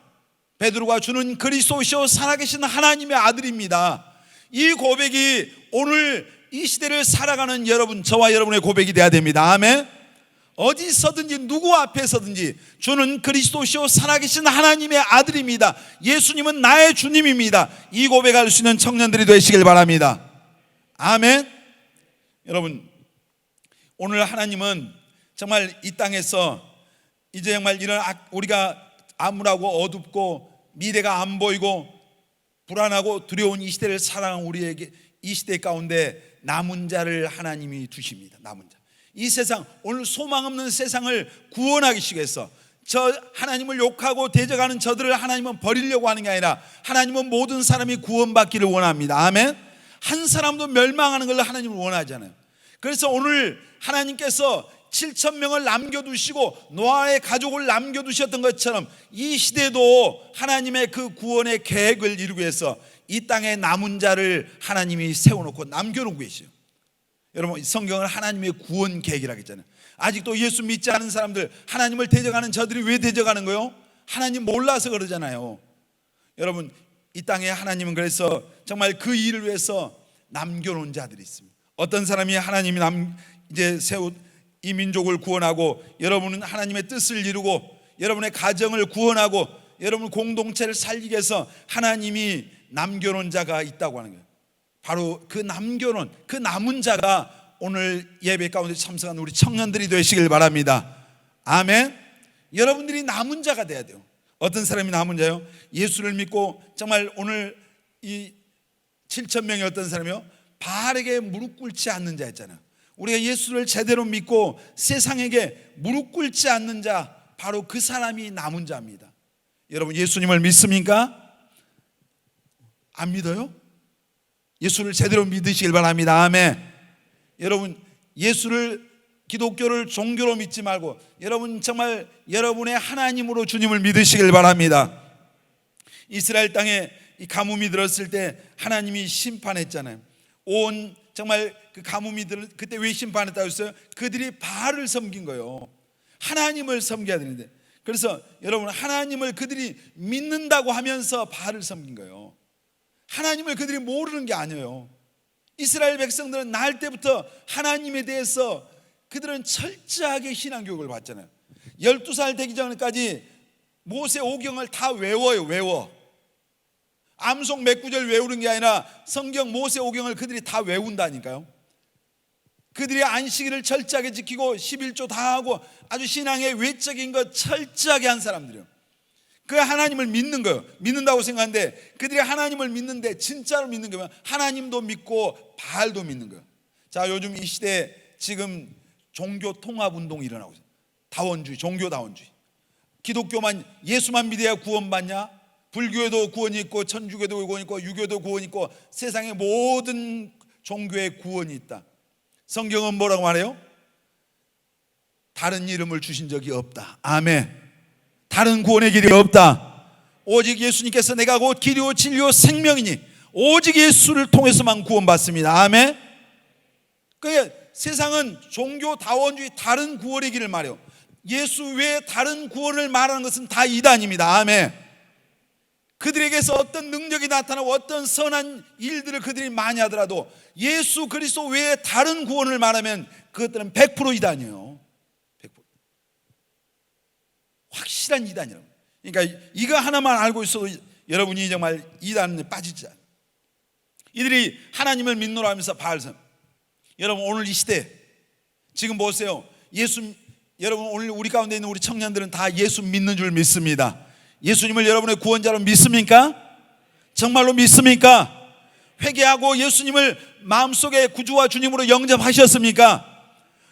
베드로가 주는 그리스도시요 살아계신 하나님의 아들입니다. 이 고백이 오늘 이 시대를 살아가는 여러분, 저와 여러분의 고백이 돼야 됩니다. 아멘. 어디서든지 누구 앞에서든지 주는 그리스도시요 살아계신 하나님의 아들입니다. 예수님은 나의 주님입니다. 이 고백할 수 있는 청년들이 되시길 바랍니다. 아멘. 여러분, 오늘 하나님은 정말 이 땅에서 이제 정말 이런 우리가 암울하고 어둡고 미래가 안 보이고 불안하고 두려운 이 시대를 살아가는 우리에게 이 시대 가운데 남은 자를 하나님이 두십니다. 남은 자. 이 세상, 오늘 소망 없는 세상을 구원하기 위해서 저 하나님을 욕하고 대적하는 저들을 하나님은 버리려고 하는 게 아니라 하나님은 모든 사람이 구원받기를 원합니다. 아멘. 한 사람도 멸망하는 걸 하나님은 원하잖아요. 그래서 오늘 하나님께서 7,000명을 남겨두시고 노아의 가족을 남겨두셨던 것처럼 이 시대도 하나님의 그 구원의 계획을 이루기 위해서 이 땅에 남은 자를 하나님이 세워놓고 남겨놓고 계시요. 여러분 성경은 하나님의 구원 계획이라고 했잖아요. 아직도 예수 믿지 않은 사람들, 하나님을 대적하는 저들이 왜 대적하는 거예요? 하나님 몰라서 그러잖아요. 여러분 이 땅에 하나님은 그래서 정말 그 일을 위해서 남겨놓은 자들이 있습니다. 어떤 사람이 하나님이 이제 이 민족을 구원하고 여러분은 하나님의 뜻을 이루고 여러분의 가정을 구원하고 여러분 공동체를 살리기 위해서 하나님이 남겨놓은 자가 있다고 하는 거예요. 바로 그 남겨놓은 그 남은 자가 오늘 예배 가운데 참석한 우리 청년들이 되시길 바랍니다. 아멘. 여러분들이 남은 자가 돼야 돼요. 어떤 사람이 남은 자요? 예수를 믿고 정말 오늘 이 7,000명이 어떤 사람이요? 바알에게 무릎 꿇지 않는 자였잖아요. 우리가 예수를 제대로 믿고 세상에게 무릎 꿇지 않는 자, 바로 그 사람이 남은 자입니다. 여러분 예수님을 믿습니까? 안 믿어요? 예수를 제대로 믿으시길 바랍니다. 아멘. 여러분 기독교를 종교로 믿지 말고 여러분 정말 여러분의 하나님으로 주님을 믿으시길 바랍니다. 이스라엘 땅에 이 가뭄이 들었을 때 하나님이 심판했잖아요. 정말 그 가뭄이들 그때 왜 심판했다고 했어요? 그들이 바알을 섬긴 거예요. 하나님을 섬겨야 되는데, 그래서 여러분 하나님을 그들이 믿는다고 하면서 바알을 섬긴 거예요. 하나님을 그들이 모르는 게 아니에요. 이스라엘 백성들은 날 때부터 하나님에 대해서 그들은 철저하게 신앙교육을 받잖아요. 12살 되기 전까지 모세 오경을 다 외워. 암송 몇 구절 외우는 게 아니라 성경 모세 오경을 그들이 다 외운다니까요. 그들이 안식일을 철저하게 지키고 11조 다 하고 아주 신앙의 외적인 것 철저하게 한 사람들이에요. 그 하나님을 믿는 거예요. 믿는다고 생각하는데 그들이 하나님을 믿는데 진짜로 믿는 거면 하나님도 믿고 바알도 믿는 거예요. 자, 요즘 이 시대에 지금 종교 통합 운동이 일어나고 있어요. 다원주의, 종교 다원주의. 기독교만, 예수만 믿어야 구원받냐? 불교에도 구원이 있고 천주교도 구원이 있고 유교도 구원이 있고 세상의 모든 종교에 구원이 있다. 성경은 뭐라고 말해요? 다른 이름을 주신 적이 없다. 아멘. 다른 구원의 길이 없다. 오직 예수님께서 내가 곧 길이요 진리요 생명이니 오직 예수를 통해서만 구원받습니다. 아멘. 그러니까 세상은 종교 다원주의 다른 구원의 길을 말해요. 예수 외에 다른 구원을 말하는 것은 다 이단입니다. 아멘. 그들에게서 어떤 능력이 나타나고 어떤 선한 일들을 그들이 많이 하더라도 예수 그리스도 외에 다른 구원을 말하면 그것들은 100% 이단이에요. 100%. 확실한 이단이라고. 그러니까 이거 하나만 알고 있어도 여러분이 정말 이단에 빠지지 않아요. 이들이 하나님을 믿노라 하면서 바알섬. 여러분 오늘 이 시대 지금 보세요. 여러분 오늘 우리 가운데 있는 우리 청년들은 다 예수 믿는 줄 믿습니다. 예수님을 여러분의 구원자로 믿습니까? 정말로 믿습니까? 회개하고 예수님을 마음속에 구주와 주님으로 영접하셨습니까?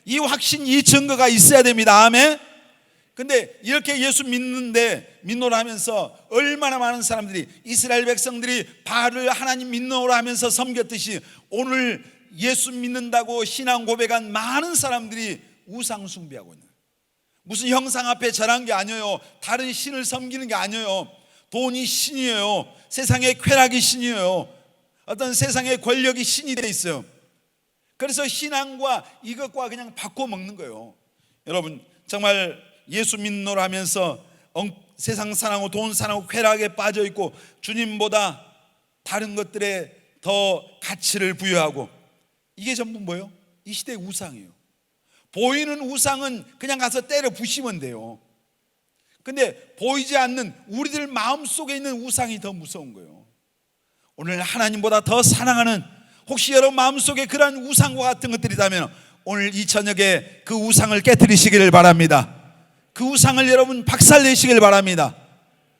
이 확신, 이 증거가 있어야 됩니다. 아멘. 근데 이렇게 예수 믿노라 하면서 얼마나 많은 사람들이, 이스라엘 백성들이 바알을 하나님 믿노라 하면서 섬겼듯이 오늘 예수 믿는다고 신앙 고백한 많은 사람들이 우상 숭배하고 있는 거예요. 무슨 형상 앞에 절한 게 아니에요. 다른 신을 섬기는 게 아니에요. 돈이 신이에요. 세상의 쾌락이 신이에요. 어떤 세상의 권력이 신이 돼 있어요. 그래서 신앙과 이것과 그냥 바꿔 먹는 거예요. 여러분 정말 예수 믿노라 하면서 세상 사랑하고 돈 사랑하고 쾌락에 빠져 있고 주님보다 다른 것들에 더 가치를 부여하고, 이게 전부 뭐예요? 이 시대의 우상이에요. 보이는 우상은 그냥 가서 때려 부시면 돼요. 근데 보이지 않는 우리들 마음속에 있는 우상이 더 무서운 거예요. 오늘 하나님보다 더 사랑하는, 혹시 여러분 마음속에 그러한 우상과 같은 것들이 있다면 오늘 이 저녁에 그 우상을 깨뜨리시기를 바랍니다. 그 우상을 여러분 박살내시길 바랍니다.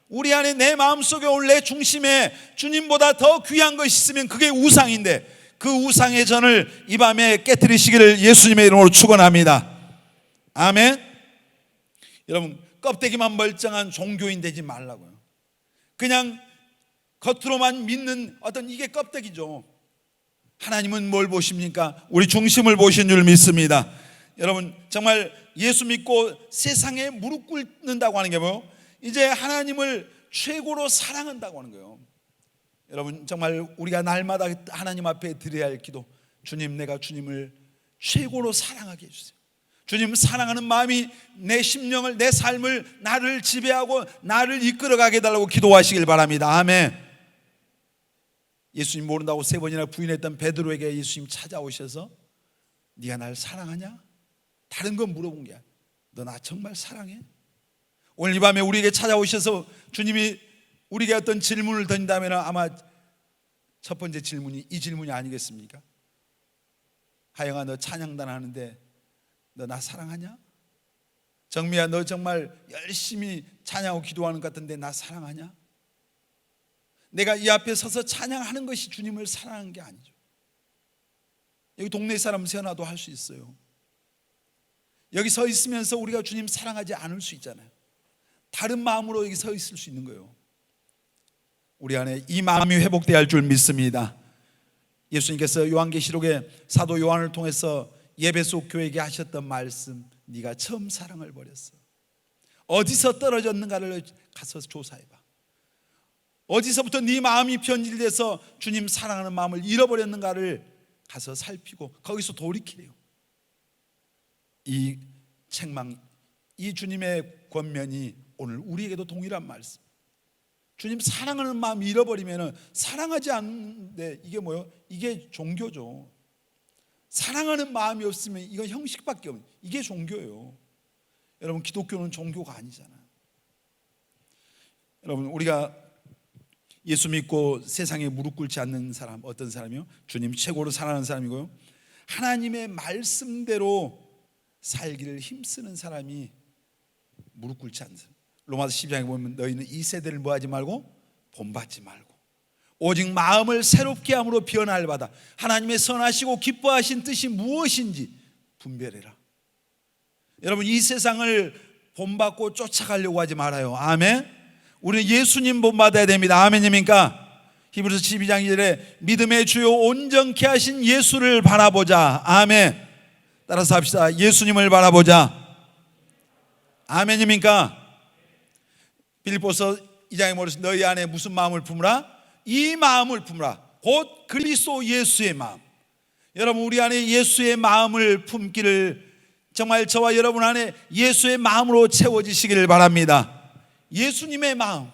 우리 안에 내 마음속에 오늘 내 중심에 주님보다 더 귀한 것이 있으면 그게 우상인데 그 우상의 전을 이 밤에 깨뜨리시기를 예수님의 이름으로 축원합니다. 아멘. 여러분 껍데기만 멀쩡한 종교인 되지 말라고요. 그냥 겉으로만 믿는 어떤 이게 껍데기죠. 하나님은 뭘 보십니까? 우리 중심을 보신 줄 믿습니다. 여러분 정말 예수 믿고 세상에 무릎 꿇는다고 하는 게 뭐예요? 이제 하나님을 최고로 사랑한다고 하는 거예요. 여러분 정말 우리가 날마다 하나님 앞에 드려야 할 기도, 주님 내가 주님을 최고로 사랑하게 해주세요. 주님 사랑하는 마음이 내 심령을, 내 삶을, 나를 지배하고 나를 이끌어가게 해달라고 기도하시길 바랍니다. 아멘. 예수님 모른다고 3번이나 부인했던 베드로에게 예수님 찾아오셔서 네가 날 사랑하냐? 다른 건 물어본 게 아니야. 너 나 정말 사랑해? 오늘 이 밤에 우리에게 찾아오셔서 주님이 우리에게 어떤 질문을 던진다면 아마 첫 번째 질문이 이 질문이 아니겠습니까? 하영아 너 찬양단 하는데 너 나 사랑하냐? 정미야 너 정말 열심히 찬양하고 기도하는 것 같은데 나 사랑하냐? 내가 이 앞에 서서 찬양하는 것이 주님을 사랑하는 게 아니죠. 여기 동네 사람 세어나도 할 수 있어요. 여기 서 있으면서 우리가 주님 사랑하지 않을 수 있잖아요. 다른 마음으로 여기 서 있을 수 있는 거예요. 우리 안에 이 마음이 회복되어야 할 줄 믿습니다. 예수님께서 요한계시록에 사도 요한을 통해서 예배소 교회에게 하셨던 말씀, 네가 처음 사랑을 버렸어. 어디서 떨어졌는가를 가서 조사해봐. 어디서부터 네 마음이 변질돼서 주님 사랑하는 마음을 잃어버렸는가를 가서 살피고 거기서 돌이키래요. 이 책망, 이 주님의 권면이 오늘 우리에게도 동일한 말씀. 주님 사랑하는 마음 잃어버리면 사랑하지 않는데 이게 뭐예요? 이게 종교죠. 사랑하는 마음이 없으면 이건 형식밖에 없는, 이게 종교예요. 여러분 기독교는 종교가 아니잖아요. 여러분 우리가 예수 믿고 세상에 무릎 꿇지 않는 사람, 어떤 사람이요? 주님 최고로 사랑하는 사람이고요, 하나님의 말씀대로 살기를 힘쓰는 사람이 무릎 꿇지 않는 사람. 로마서 12장에 보면 너희는 이 세대를 뭐하지 말고 본받지 말고 오직 마음을 새롭게 함으로 변화를 받아 하나님의 선하시고 기뻐하신 뜻이 무엇인지 분별해라. 여러분, 이 세상을 본받고 쫓아가려고 하지 말아요. 아멘. 우리는 예수님 본받아야 됩니다. 아멘입니까? 히브리서 12장 2절에 믿음의 주요 온전케 하신 예수를 바라보자. 아멘. 따라서 합시다. 예수님을 바라보자. 아멘입니까? 빌립보서 2장에 뭐랬어요? 너희 안에 무슨 마음을 품으라? 이 마음을 품으라. 곧 그리스도 예수의 마음. 여러분, 우리 안에 예수의 마음을 품기를 정말 저와 여러분 안에 예수의 마음으로 채워지시기를 바랍니다. 예수님의 마음.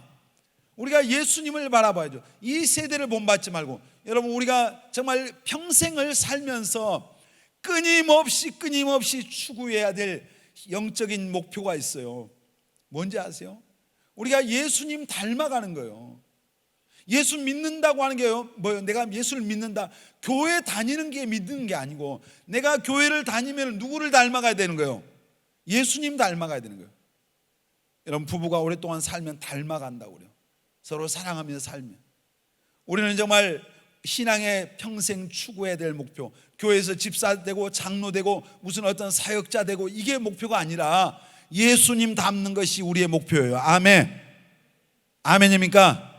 우리가 예수님을 바라봐야죠. 이 세대를 본받지 말고, 여러분, 우리가 정말 평생을 살면서 끊임없이 추구해야 될 영적인 목표가 있어요. 뭔지 아세요? 우리가 예수님 닮아가는 거예요. 예수 믿는다고 하는 게요, 뭐예요? 내가 예수를 믿는다, 교회 다니는 게 믿는 게 아니고, 내가 교회를 다니면 누구를 닮아가야 되는 거예요? 예수님 닮아가야 되는 거예요. 여러분, 부부가 오랫동안 살면 닮아간다고 그래요. 서로 사랑하면서 살면. 우리는 정말 신앙의 평생 추구해야 될 목표, 교회에서 집사 되고 장로 되고 무슨 어떤 사역자 되고 이게 목표가 아니라 예수님 닮는 것이 우리의 목표예요. 아멘. 아멘입니까?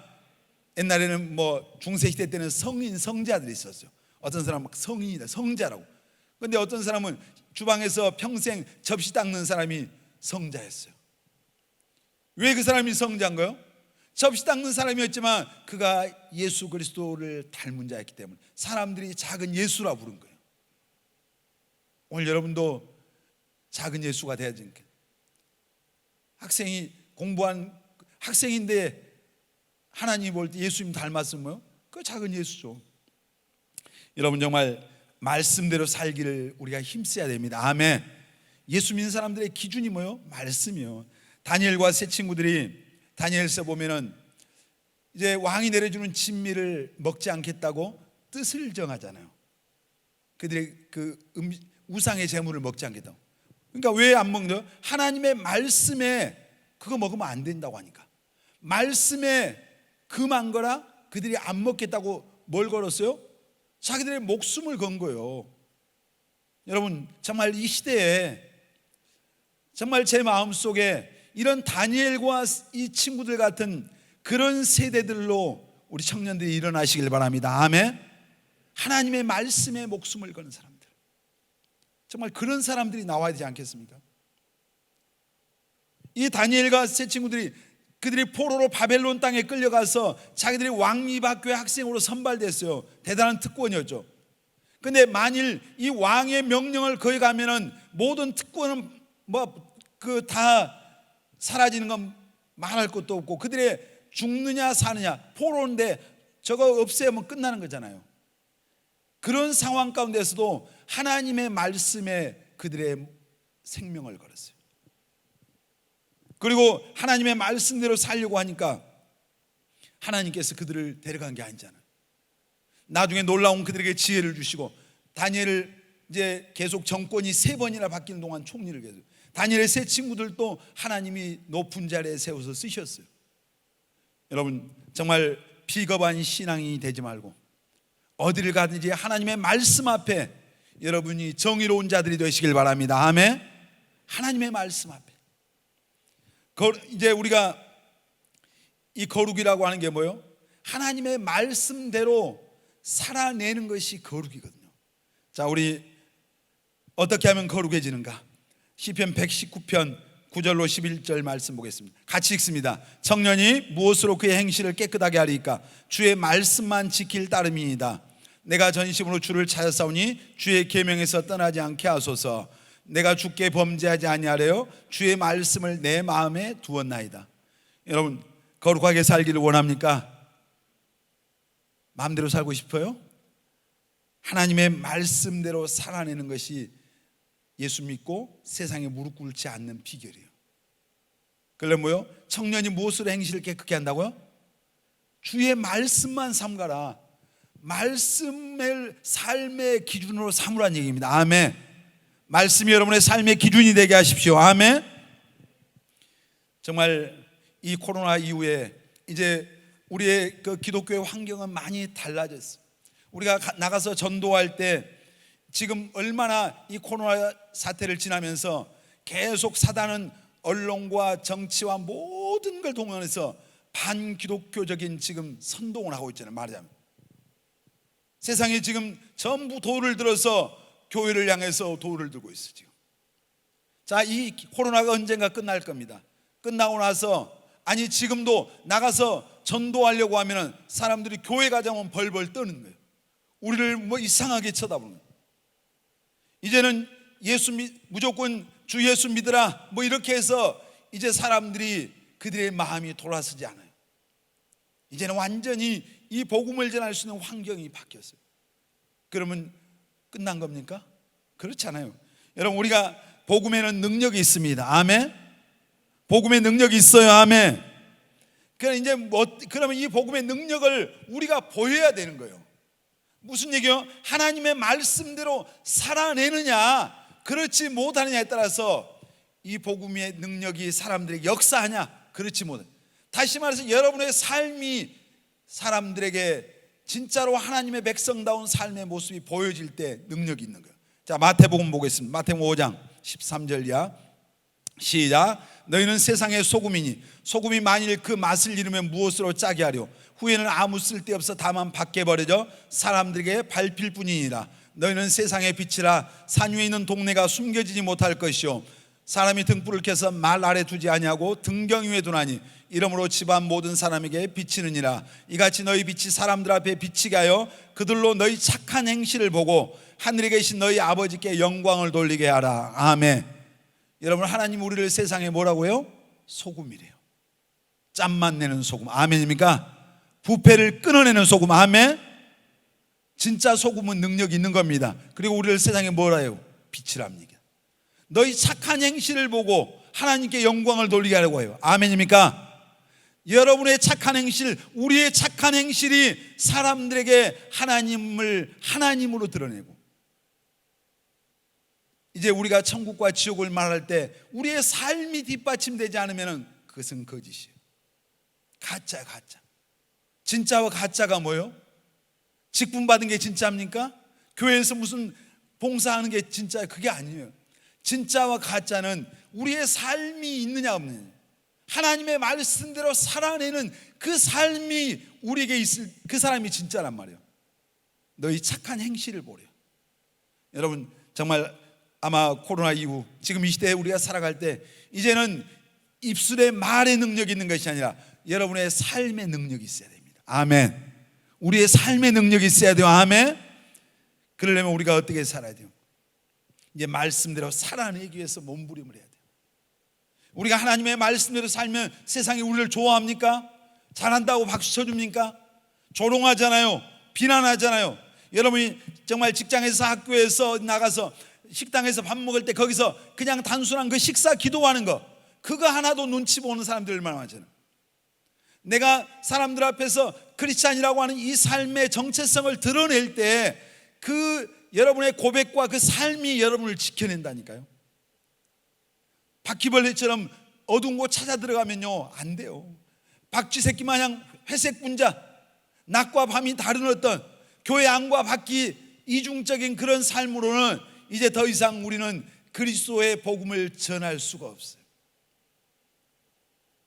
옛날에는 뭐 중세시대 때는 성인, 성자들이 있었어요. 어떤 사람은 성인이다, 성자라고. 그런데 어떤 사람은 주방에서 평생 접시 닦는 사람이 성자였어요. 왜 그 사람이 성자인가요? 접시 닦는 사람이었지만 그가 예수 그리스도를 닮은 자였기 때문에 사람들이 작은 예수라 부른 거예요. 오늘 여러분도 작은 예수가 돼야지. 학생이 공부한 학생인데 하나님이 볼 때 예수님 닮았으면 뭐요? 그 작은 예수죠. 여러분, 정말 말씀대로 살기를 우리가 힘써야 됩니다. 아멘. 예수 믿는 사람들의 기준이 뭐요? 말씀이요. 다니엘과 세 친구들이 다니엘서 보면은 이제 왕이 내려주는 진미를 먹지 않겠다고 뜻을 정하잖아요. 그들의 그 우상의 제물을 먹지 않겠다고. 그러니까 왜 안 먹는? 하나님의 말씀에 그거 먹으면 안 된다고 하니까. 말씀에 금한 거라 그들이 안 먹겠다고 뭘 걸었어요? 자기들의 목숨을 건 거예요. 여러분, 정말 이 시대에 정말 제 마음속에 이런 다니엘과 이 친구들 같은 그런 세대들로 우리 청년들이 일어나시길 바랍니다. 아멘. 하나님의 말씀에 목숨을 거는 사람들, 정말 그런 사람들이 나와야 되지 않겠습니까? 이 다니엘과 세 친구들이 그들이 포로로 바벨론 땅에 끌려가서 자기들이 왕립학교의 학생으로 선발됐어요. 대단한 특권이었죠. 근데 만일 이 왕의 명령을 거역하면은 모든 특권은 다 사라지는 건 말할 것도 없고, 그들의 죽느냐 사느냐, 포로인데 저거 없애면 끝나는 거잖아요. 그런 상황 가운데서도 하나님의 말씀에 그들의 생명을 걸었어요. 그리고 하나님의 말씀대로 살려고 하니까 하나님께서 그들을 데려간 게 아니잖아요. 나중에 놀라운 그들에게 지혜를 주시고, 다니엘을 이제 계속 정권이 3번이나 바뀌는 동안 총리를 계속, 다니엘의 세 친구들도 하나님이 높은 자리에 세워서 쓰셨어요. 여러분, 정말 비겁한 신앙이 되지 말고 어디를 가든지 하나님의 말씀 앞에 여러분이 정의로운 자들이 되시길 바랍니다. 아멘. 하나님의 말씀 앞에. 이제 우리가 이 거룩이라고 하는 게 뭐예요? 하나님의 말씀대로 살아내는 것이 거룩이거든요. 자, 우리 어떻게 하면 거룩해지는가? 시편 119편 9절로 11절 말씀 보겠습니다. 같이 읽습니다. 청년이 무엇으로 그의 행실을 깨끗하게 하리까? 주의 말씀만 지킬 따름이니이다. 내가 전심으로 주를 찾았사오니 주의 계명에서 떠나지 않게 하소서. 내가 주께 범죄하지 아니하래요 주의 말씀을 내 마음에 두었나이다. 여러분, 거룩하게 살기를 원합니까? 마음대로 살고 싶어요? 하나님의 말씀대로 살아내는 것이 예수 믿고 세상에 무릎 꿇지 않는 비결이에요. 그래 뭐요? 청년이 무엇으로 행실을 깨끗게 한다고요? 주의 말씀만 삼가라. 말씀을 삶의 기준으로 삼으라는 얘기입니다. 아멘. 말씀이 여러분의 삶의 기준이 되게 하십시오. 아멘. 정말 이 코로나 이후에 이제 우리의 그 기독교의 환경은 많이 달라졌어요. 우리가 나가서 전도할 때 지금 얼마나 이 코로나 사태를 지나면서 계속 사단은 언론과 정치와 모든 걸 동원해서 반기독교적인 지금 선동을 하고 있잖아요. 말하자면 세상에 지금 전부 돌을 들어서 교회를 향해서 돌을 들고 있어요. 지금 자, 이 코로나가 언젠가 끝날 겁니다. 끝나고 나서 아니 지금도 나가서 전도하려고 하면 사람들이 교회 가자면 벌벌 떠는 거예요. 우리를 뭐 이상하게 쳐다보는 거예요. 이제는 무조건 주 예수 믿으라 뭐 이렇게 해서 이제 사람들이 그들의 마음이 돌아서지 않아요. 이제는 완전히 이 복음을 전할 수 있는 환경이 바뀌었어요. 그러면 끝난 겁니까? 그렇지 않아요. 여러분, 우리가 복음에는 능력이 있습니다. 아멘. 복음의 능력이 있어요. 아멘. 그러면 이 복음의 능력을 우리가 보여야 되는 거예요. 무슨 얘기요? 하나님의 말씀대로 살아내느냐 그렇지 못하느냐에 따라서 이 복음의 능력이 사람들에게 역사하냐 그렇지 못하느냐. 다시 말해서 여러분의 삶이 사람들에게 진짜로 하나님의 백성다운 삶의 모습이 보여질 때 능력이 있는 거예요. 자, 마태복음 보겠습니다. 마태복음 5장 13절 이하 시작. 너희는 세상의 소금이니 소금이 만일 그 맛을 잃으면 무엇으로 짜게 하려? 후에는 아무 쓸데없어 다만 밖에 버려져 사람들에게 밟힐 뿐이니라. 너희는 세상의 빛이라. 산 위에 있는 동네가 숨겨지지 못할 것이요 사람이 등불을 켜서 말 아래 두지 아니하고 등경 위에 두나니 이러므로 집안 모든 사람에게 비치느니라. 이같이 너희 빛이 사람들 앞에 비치게 하여 그들로 너희 착한 행실을 보고 하늘에 계신 너희 아버지께 영광을 돌리게 하라. 아멘. 여러분, 하나님 우리를 세상에 뭐라고요? 소금이래요. 짠맛 내는 소금. 아멘입니까? 부패를 끊어내는 소금. 아멘. 진짜 소금은 능력이 있는 겁니다. 그리고 우리를 세상에 뭐라 해요? 빛이랍니다. 너희 착한 행실을 보고 하나님께 영광을 돌리게 하려고 해요. 아멘입니까? 여러분의 착한 행실, 우리의 착한 행실이 사람들에게 하나님을 하나님으로 드러내고, 이제 우리가 천국과 지옥을 말할 때 우리의 삶이 뒷받침되지 않으면 그것은 거짓이에요. 가짜야, 가짜. 진짜와 가짜가 뭐예요? 직분 받은 게 진짜입니까? 교회에서 무슨 봉사하는 게 진짜예요? 그게 아니에요. 진짜와 가짜는 우리의 삶이 있느냐 없느냐, 하나님의 말씀대로 살아내는 그 삶이 우리에게 있을 그 사람이 진짜란 말이에요. 너희 착한 행실을 보래요. 여러분, 정말 아마 코로나 이후 지금 이 시대에 우리가 살아갈 때 이제는 입술에 말의 능력이 있는 것이 아니라 여러분의 삶의 능력이 있어야 됩니다. 아멘. 우리의 삶의 능력이 있어야 돼요. 아멘. 그러려면 우리가 어떻게 살아야 돼요? 이제 말씀대로 살아내기 위해서 몸부림을 해야 돼요. 우리가 하나님의 말씀대로 살면 세상이 우리를 좋아합니까? 잘한다고 박수 쳐줍니까? 조롱하잖아요. 비난하잖아요. 여러분이 정말 직장에서 학교에서 나가서 식당에서 밥 먹을 때 거기서 그냥 단순한 그 식사 기도하는 거, 그거 하나도 눈치 보는 사람들 얼마나 많잖아요. 내가 사람들 앞에서 크리스찬이라고 하는 이 삶의 정체성을 드러낼 때 그 여러분의 고백과 그 삶이 여러분을 지켜낸다니까요. 바퀴벌레처럼 어두운 곳 찾아 들어가면요 안 돼요. 박쥐새끼 마냥 회색 분자, 낮과 밤이 다른 어떤 교회 안과 밖이 이중적인 그런 삶으로는 이제 더 이상 우리는 그리스도의 복음을 전할 수가 없어요.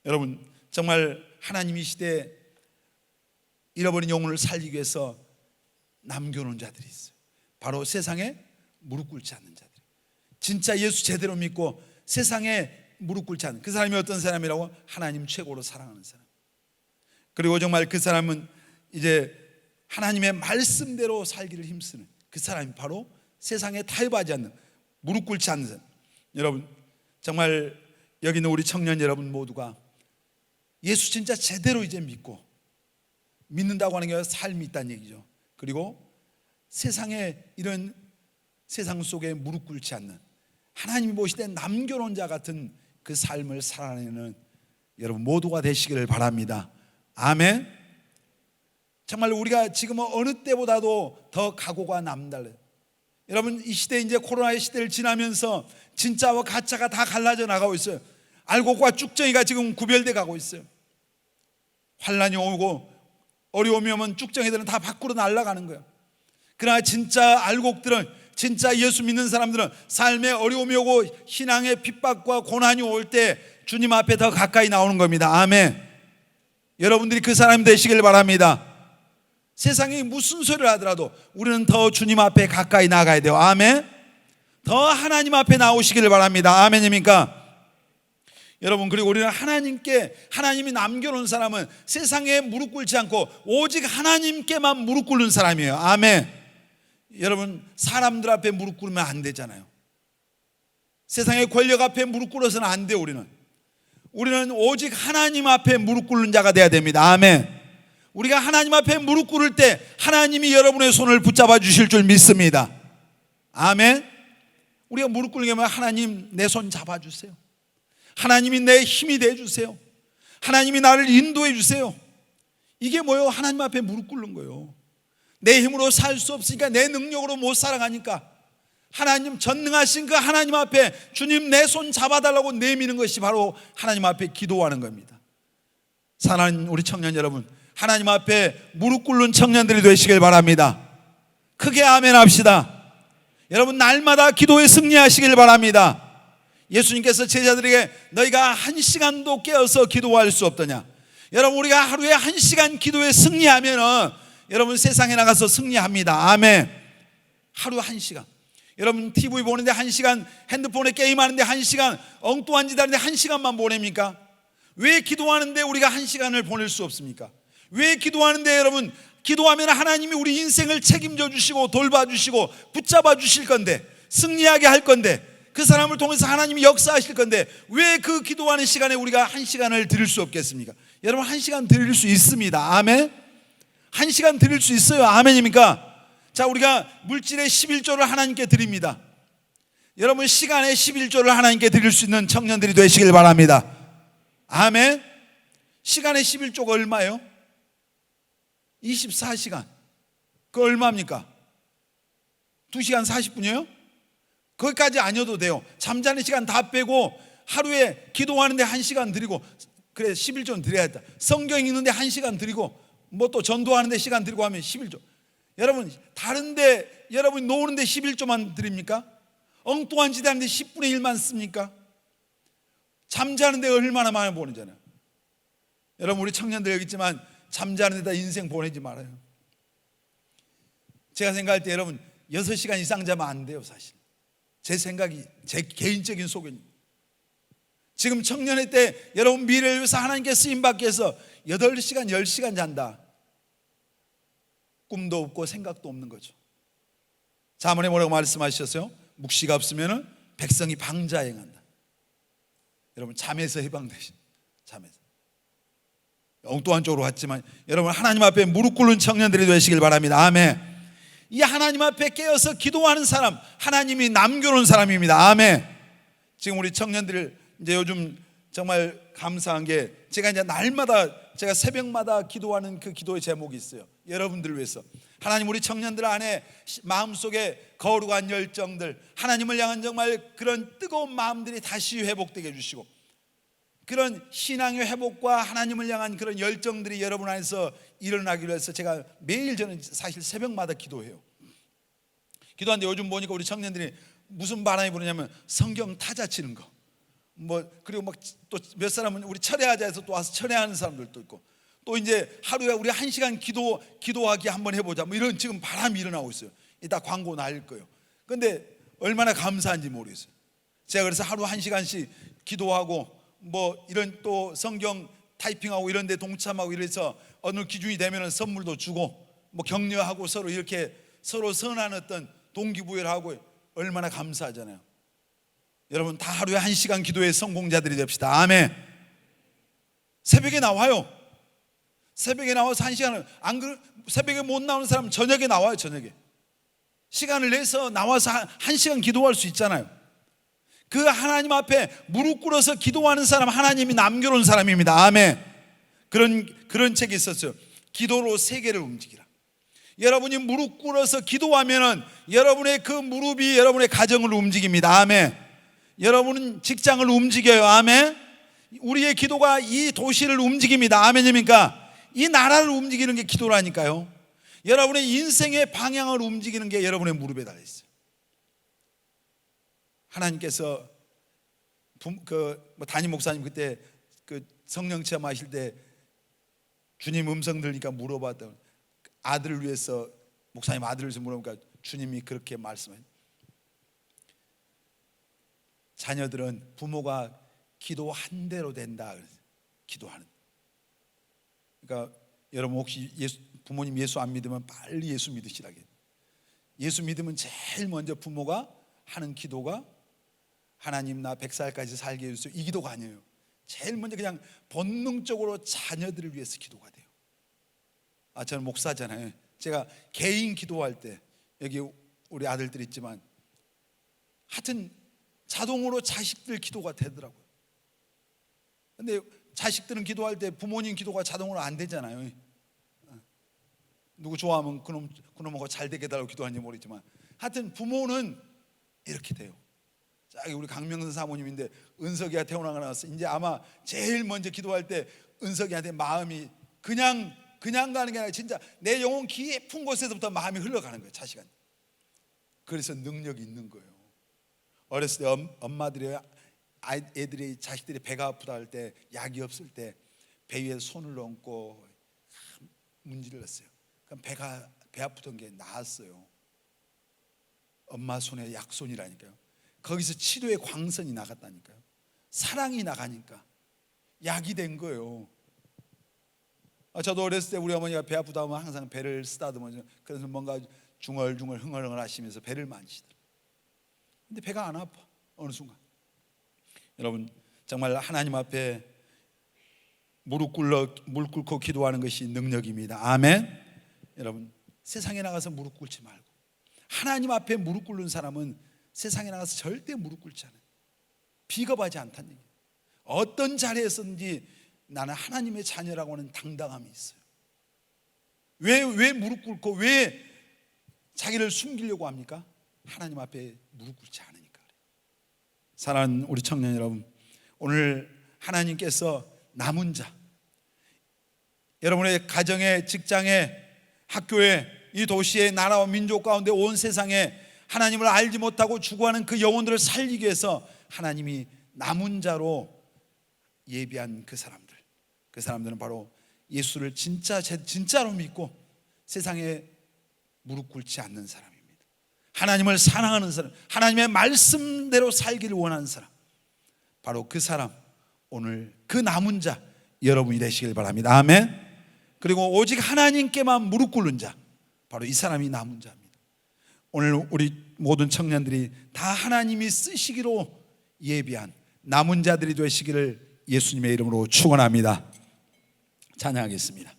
여러분, 정말 하나님이 시대에 잃어버린 영혼을 살리기 위해서 남겨놓은 자들이 있어요. 바로 세상에 무릎 꿇지 않는 자들, 진짜 예수 제대로 믿고 세상에 무릎 꿇지 않는 그 사람이 어떤 사람이라고? 하나님 최고로 사랑하는 사람. 그리고 정말 그 사람은 이제 하나님의 말씀대로 살기를 힘쓰는 그 사람이 바로 세상에 타협하지 않는, 무릎 꿇지 않는 사람. 여러분, 정말 여기 있는 우리 청년 여러분 모두가 예수 진짜 제대로 이제 믿는다고 하는 게 삶이 있다는 얘기죠. 그리고 세상에 이런 세상 속에 무릎 꿇지 않는, 하나님이 보실 때 남겨놓은 자 같은 그 삶을 살아내는 여러분 모두가 되시기를 바랍니다. 아멘. 정말 우리가 지금 어느 때보다도 더 각오가 남달라요. 여러분, 이 시대, 이제 코로나의 시대를 지나면서 진짜와 가짜가 다 갈라져 나가고 있어요. 알곡과 쭉정이가 지금 구별돼 가고 있어요. 환란이 오고 어려움이 오면 쭉정이들은 다 밖으로 날아가는 거예요. 그러나 진짜 알곡들은, 진짜 예수 믿는 사람들은 삶의 어려움이 오고 신앙의 핍박과 고난이 올 때 주님 앞에 더 가까이 나오는 겁니다. 아멘. 여러분들이 그 사람이 되시길 바랍니다. 세상이 무슨 소리를 하더라도 우리는 더 주님 앞에 가까이 나가야 돼요. 아멘. 더 하나님 앞에 나오시기를 바랍니다. 아멘입니까? 여러분, 그리고 우리는 하나님이 남겨놓은 사람은 세상에 무릎 꿇지 않고 오직 하나님께만 무릎 꿇는 사람이에요. 아멘. 여러분, 사람들 앞에 무릎 꿇으면 안 되잖아요. 세상의 권력 앞에 무릎 꿇어서는 안 돼요. 우리는 오직 하나님 앞에 무릎 꿇는 자가 돼야 됩니다. 아멘. 우리가 하나님 앞에 무릎 꿇을 때 하나님이 여러분의 손을 붙잡아 주실 줄 믿습니다. 아멘. 우리가 무릎 꿇게 되면 하나님 내 손 잡아주세요. 하나님이 내 힘이 되어주세요. 하나님이 나를 인도해 주세요. 이게 뭐예요? 하나님 앞에 무릎 꿇는 거예요. 내 힘으로 살 수 없으니까, 내 능력으로 못 살아가니까 하나님, 전능하신 그 하나님 앞에 주님 내 손 잡아달라고 내미는 것이 바로 하나님 앞에 기도하는 겁니다. 사랑하는 우리 청년 여러분, 하나님 앞에 무릎 꿇는 청년들이 되시길 바랍니다. 크게 아멘 합시다. 여러분, 날마다 기도에 승리하시길 바랍니다. 예수님께서 제자들에게 너희가 1시간도 깨어서 기도할 수 없더냐. 여러분, 우리가 하루에 1시간 기도에 승리하면은 여러분 세상에 나가서 승리합니다. 아멘. 하루 1시간. 여러분 TV 보는데 1시간, 핸드폰에 게임하는데 1시간, 엉뚱한 짓 하는데 1시간만 보냅니까? 왜 기도하는데 우리가 1시간을 보낼 수 없습니까? 왜 기도하는데 여러분, 기도하면 하나님이 우리 인생을 책임져 주시고 돌봐주시고 붙잡아 주실 건데, 승리하게 할 건데, 그 사람을 통해서 하나님이 역사하실 건데 왜 그 기도하는 시간에 우리가 1시간을 드릴 수 없겠습니까? 여러분, 1시간 드릴 수 있습니다. 아멘. 1시간 드릴 수 있어요. 아멘입니까? 자, 우리가 물질의 11조를 하나님께 드립니다. 여러분, 시간의 11조를 하나님께 드릴 수 있는 청년들이 되시길 바랍니다. 아멘. 시간의 11조가 얼마예요? 24시간. 그 얼마입니까? 2시간 40분이에요? 거기까지 아니어도 돼요. 잠자는 시간 다 빼고 하루에 기도하는데 1시간 드리고, 그래 11조는 드려야 했다. 성경 읽는데 1시간 드리고, 뭐 또 전도하는데 시간 드리고 하면 11조. 여러분, 다른데 여러분이 노는데 11조만 드립니까? 엉뚱한 짓 하는데 10분의 1만 씁니까? 잠자는데 얼마나 많이 보내잖아요. 여러분, 우리 청년들 여기 있지만 잠자는 데다 인생 보내지 말아요. 제가 생각할 때 여러분 6시간 이상 자면 안 돼요. 사실 제 생각이, 제 개인적인 소견입니다. 지금 청년의 때 여러분 미래를 위해서 하나님께 쓰임받기 위해서 8시간 10시간 잔다. 꿈도 없고 생각도 없는 거죠. 자문에 뭐라고 말씀하셨어요? 묵시가 없으면 백성이 방자행한다. 여러분, 잠에서 해방되신, 잠에서. 엉뚱한 쪽으로 갔지만 여러분, 하나님 앞에 무릎 꿇는 청년들이 되시길 바랍니다. 아멘. 이 하나님 앞에 깨어서 기도하는 사람, 하나님이 남겨놓은 사람입니다. 아멘. 지금 우리 청년들 이제 요즘 정말 감사한 게, 제가 이제 날마다, 제가 새벽마다 기도하는 그 기도의 제목이 있어요. 여러분들을 위해서. 하나님, 우리 청년들 안에 마음속에 거룩한 열정들, 하나님을 향한 정말 그런 뜨거운 마음들이 다시 회복되게 해주시고, 그런 신앙의 회복과 하나님을 향한 그런 열정들이 여러분 안에서 일어나기로 해서 제가 매일, 저는 사실 새벽마다 기도해요. 기도하는데 요즘 보니까 우리 청년들이 무슨 바람이 부느냐면 성경 타자 치는 거, 뭐 그리고 막 또 몇 사람은 우리 철회하자 해서 또 와서 철회하는 사람들도 있고, 또 이제 하루에 우리 1시간 기도하기 한번 해보자, 뭐 이런 지금 바람이 일어나고 있어요. 이따 광고 나올 거예요. 근데 얼마나 감사한지 모르겠어요. 제가 그래서 하루 1시간씩 기도하고 뭐 이런 또 성경 타이핑하고 이런 데 동참하고 이래서 어느 기준이 되면 선물도 주고 뭐 격려하고 서로 이렇게 서로 선한 어떤 동기부여를 하고, 얼마나 감사하잖아요. 여러분, 다 하루에 1시간 기도의 성공자들이 됩시다. 아멘. 새벽에 나와요. 새벽에 나와서 1시간을, 안 그래, 새벽에 못 나오는 사람은 저녁에 나와요. 저녁에 시간을 내서 나와서 1시간 기도할 수 있잖아요. 그 하나님 앞에 무릎 꿇어서 기도하는 사람, 하나님이 남겨놓은 사람입니다. 아멘. 그런 책이 있었어요. 기도로 세계를 움직이라. 여러분이 무릎 꿇어서 기도하면은 여러분의 그 무릎이 여러분의 가정을 움직입니다. 아멘. 여러분은 직장을 움직여요. 아멘. 우리의 기도가 이 도시를 움직입니다. 아멘입니까? 이 나라를 움직이는 게 기도라니까요. 여러분의 인생의 방향을 움직이는 게 여러분의 무릎에 달려 있어요. 하나님께서 담임 목사님 그때 그 성령 체험하실 때 주님 음성 들으니까 물어봤던 아들을 위해서, 목사님 아들을 위해서 물어보니까 주님이 그렇게 말씀해요. 자녀들은 부모가 기도한 대로 된다. 기도하는. 그러니까 여러분 혹시 부모님 예수 안 믿으면 빨리 예수 믿으시라게. 예수 믿으면 제일 먼저 부모가 하는 기도가 하나님 나 100살까지 살게 해주세요, 이 기도가 아니에요. 제일 먼저 그냥 본능적으로 자녀들을 위해서 기도가 돼요. 저는 목사잖아요. 제가 개인 기도할 때 여기 우리 아들들 있지만 하여튼 자동으로 자식들 기도가 되더라고요. 근데 자식들은 기도할 때 부모님 기도가 자동으로 안 되잖아요. 누구 좋아하면 그놈하고 잘 되게 해달라고 기도하는지 모르겠지만 하여튼 부모는 이렇게 돼요. 우리 강명선 사모님인데 은석이가 태어나고 나서 이제 아마 제일 먼저 기도할 때 은석이한테 마음이 그냥 가는 게 아니라 진짜 내 영혼 깊은 곳에서부터 마음이 흘러가는 거예요, 자식한테. 그래서 능력이 있는 거예요. 어렸을 때 엄마들이 애들이 자식들이 배가 아프다 할 때, 약이 없을 때 배 위에 손을 얹고 문질렀어요. 그럼 배 아프던 게 나았어요. 엄마 손에 약손이라니까요. 거기서 치료의 광선이 나갔다니까요. 사랑이 나가니까 약이 된 거예요. 저도 어렸을 때 우리 어머니가 배 아프다 하면 항상 배를 쓰다듬어서, 그래서 뭔가 중얼중얼 흥얼흥얼 하시면서 배를 만지시더라고요. 근데 배가 안 아파 어느 순간. 여러분 정말 하나님 앞에 무릎 꿇고 기도하는 것이 능력입니다. 아멘. 여러분 세상에 나가서 무릎 꿇지 말고 하나님 앞에 무릎 꿇는 사람은 세상에 나가서 절대 무릎 꿇지 않아요. 비겁하지 않다는 얘기예요. 어떤 자리에서든지 나는 하나님의 자녀라고 하는 당당함이 있어요. 왜 무릎 꿇고 왜 자기를 숨기려고 합니까? 하나님 앞에 무릎 꿇지 않으니까. 사랑하는 우리 청년 여러분, 오늘 하나님께서 남은 자, 여러분의 가정에, 직장에, 학교에, 이 도시의 나라와 민족 가운데 온 세상에 하나님을 알지 못하고 죽어가는 그 영혼들을 살리기 위해서 하나님이 남은 자로 예비한 그 사람들은 바로 예수를 진짜로 믿고 세상에 무릎 꿇지 않는 사람입니다. 하나님을 사랑하는 사람, 하나님의 말씀대로 살기를 원하는 사람, 바로 그 사람, 오늘 그 남은 자 여러분이 되시길 바랍니다. 아멘. 그리고 오직 하나님께만 무릎 꿇는 자, 바로 이 사람이 남은 자입니다. 오늘 우리 모든 청년들이 다 하나님이 쓰시기로 예비한 남은 자들이 되시기를 예수님의 이름으로 축원합니다. 찬양하겠습니다.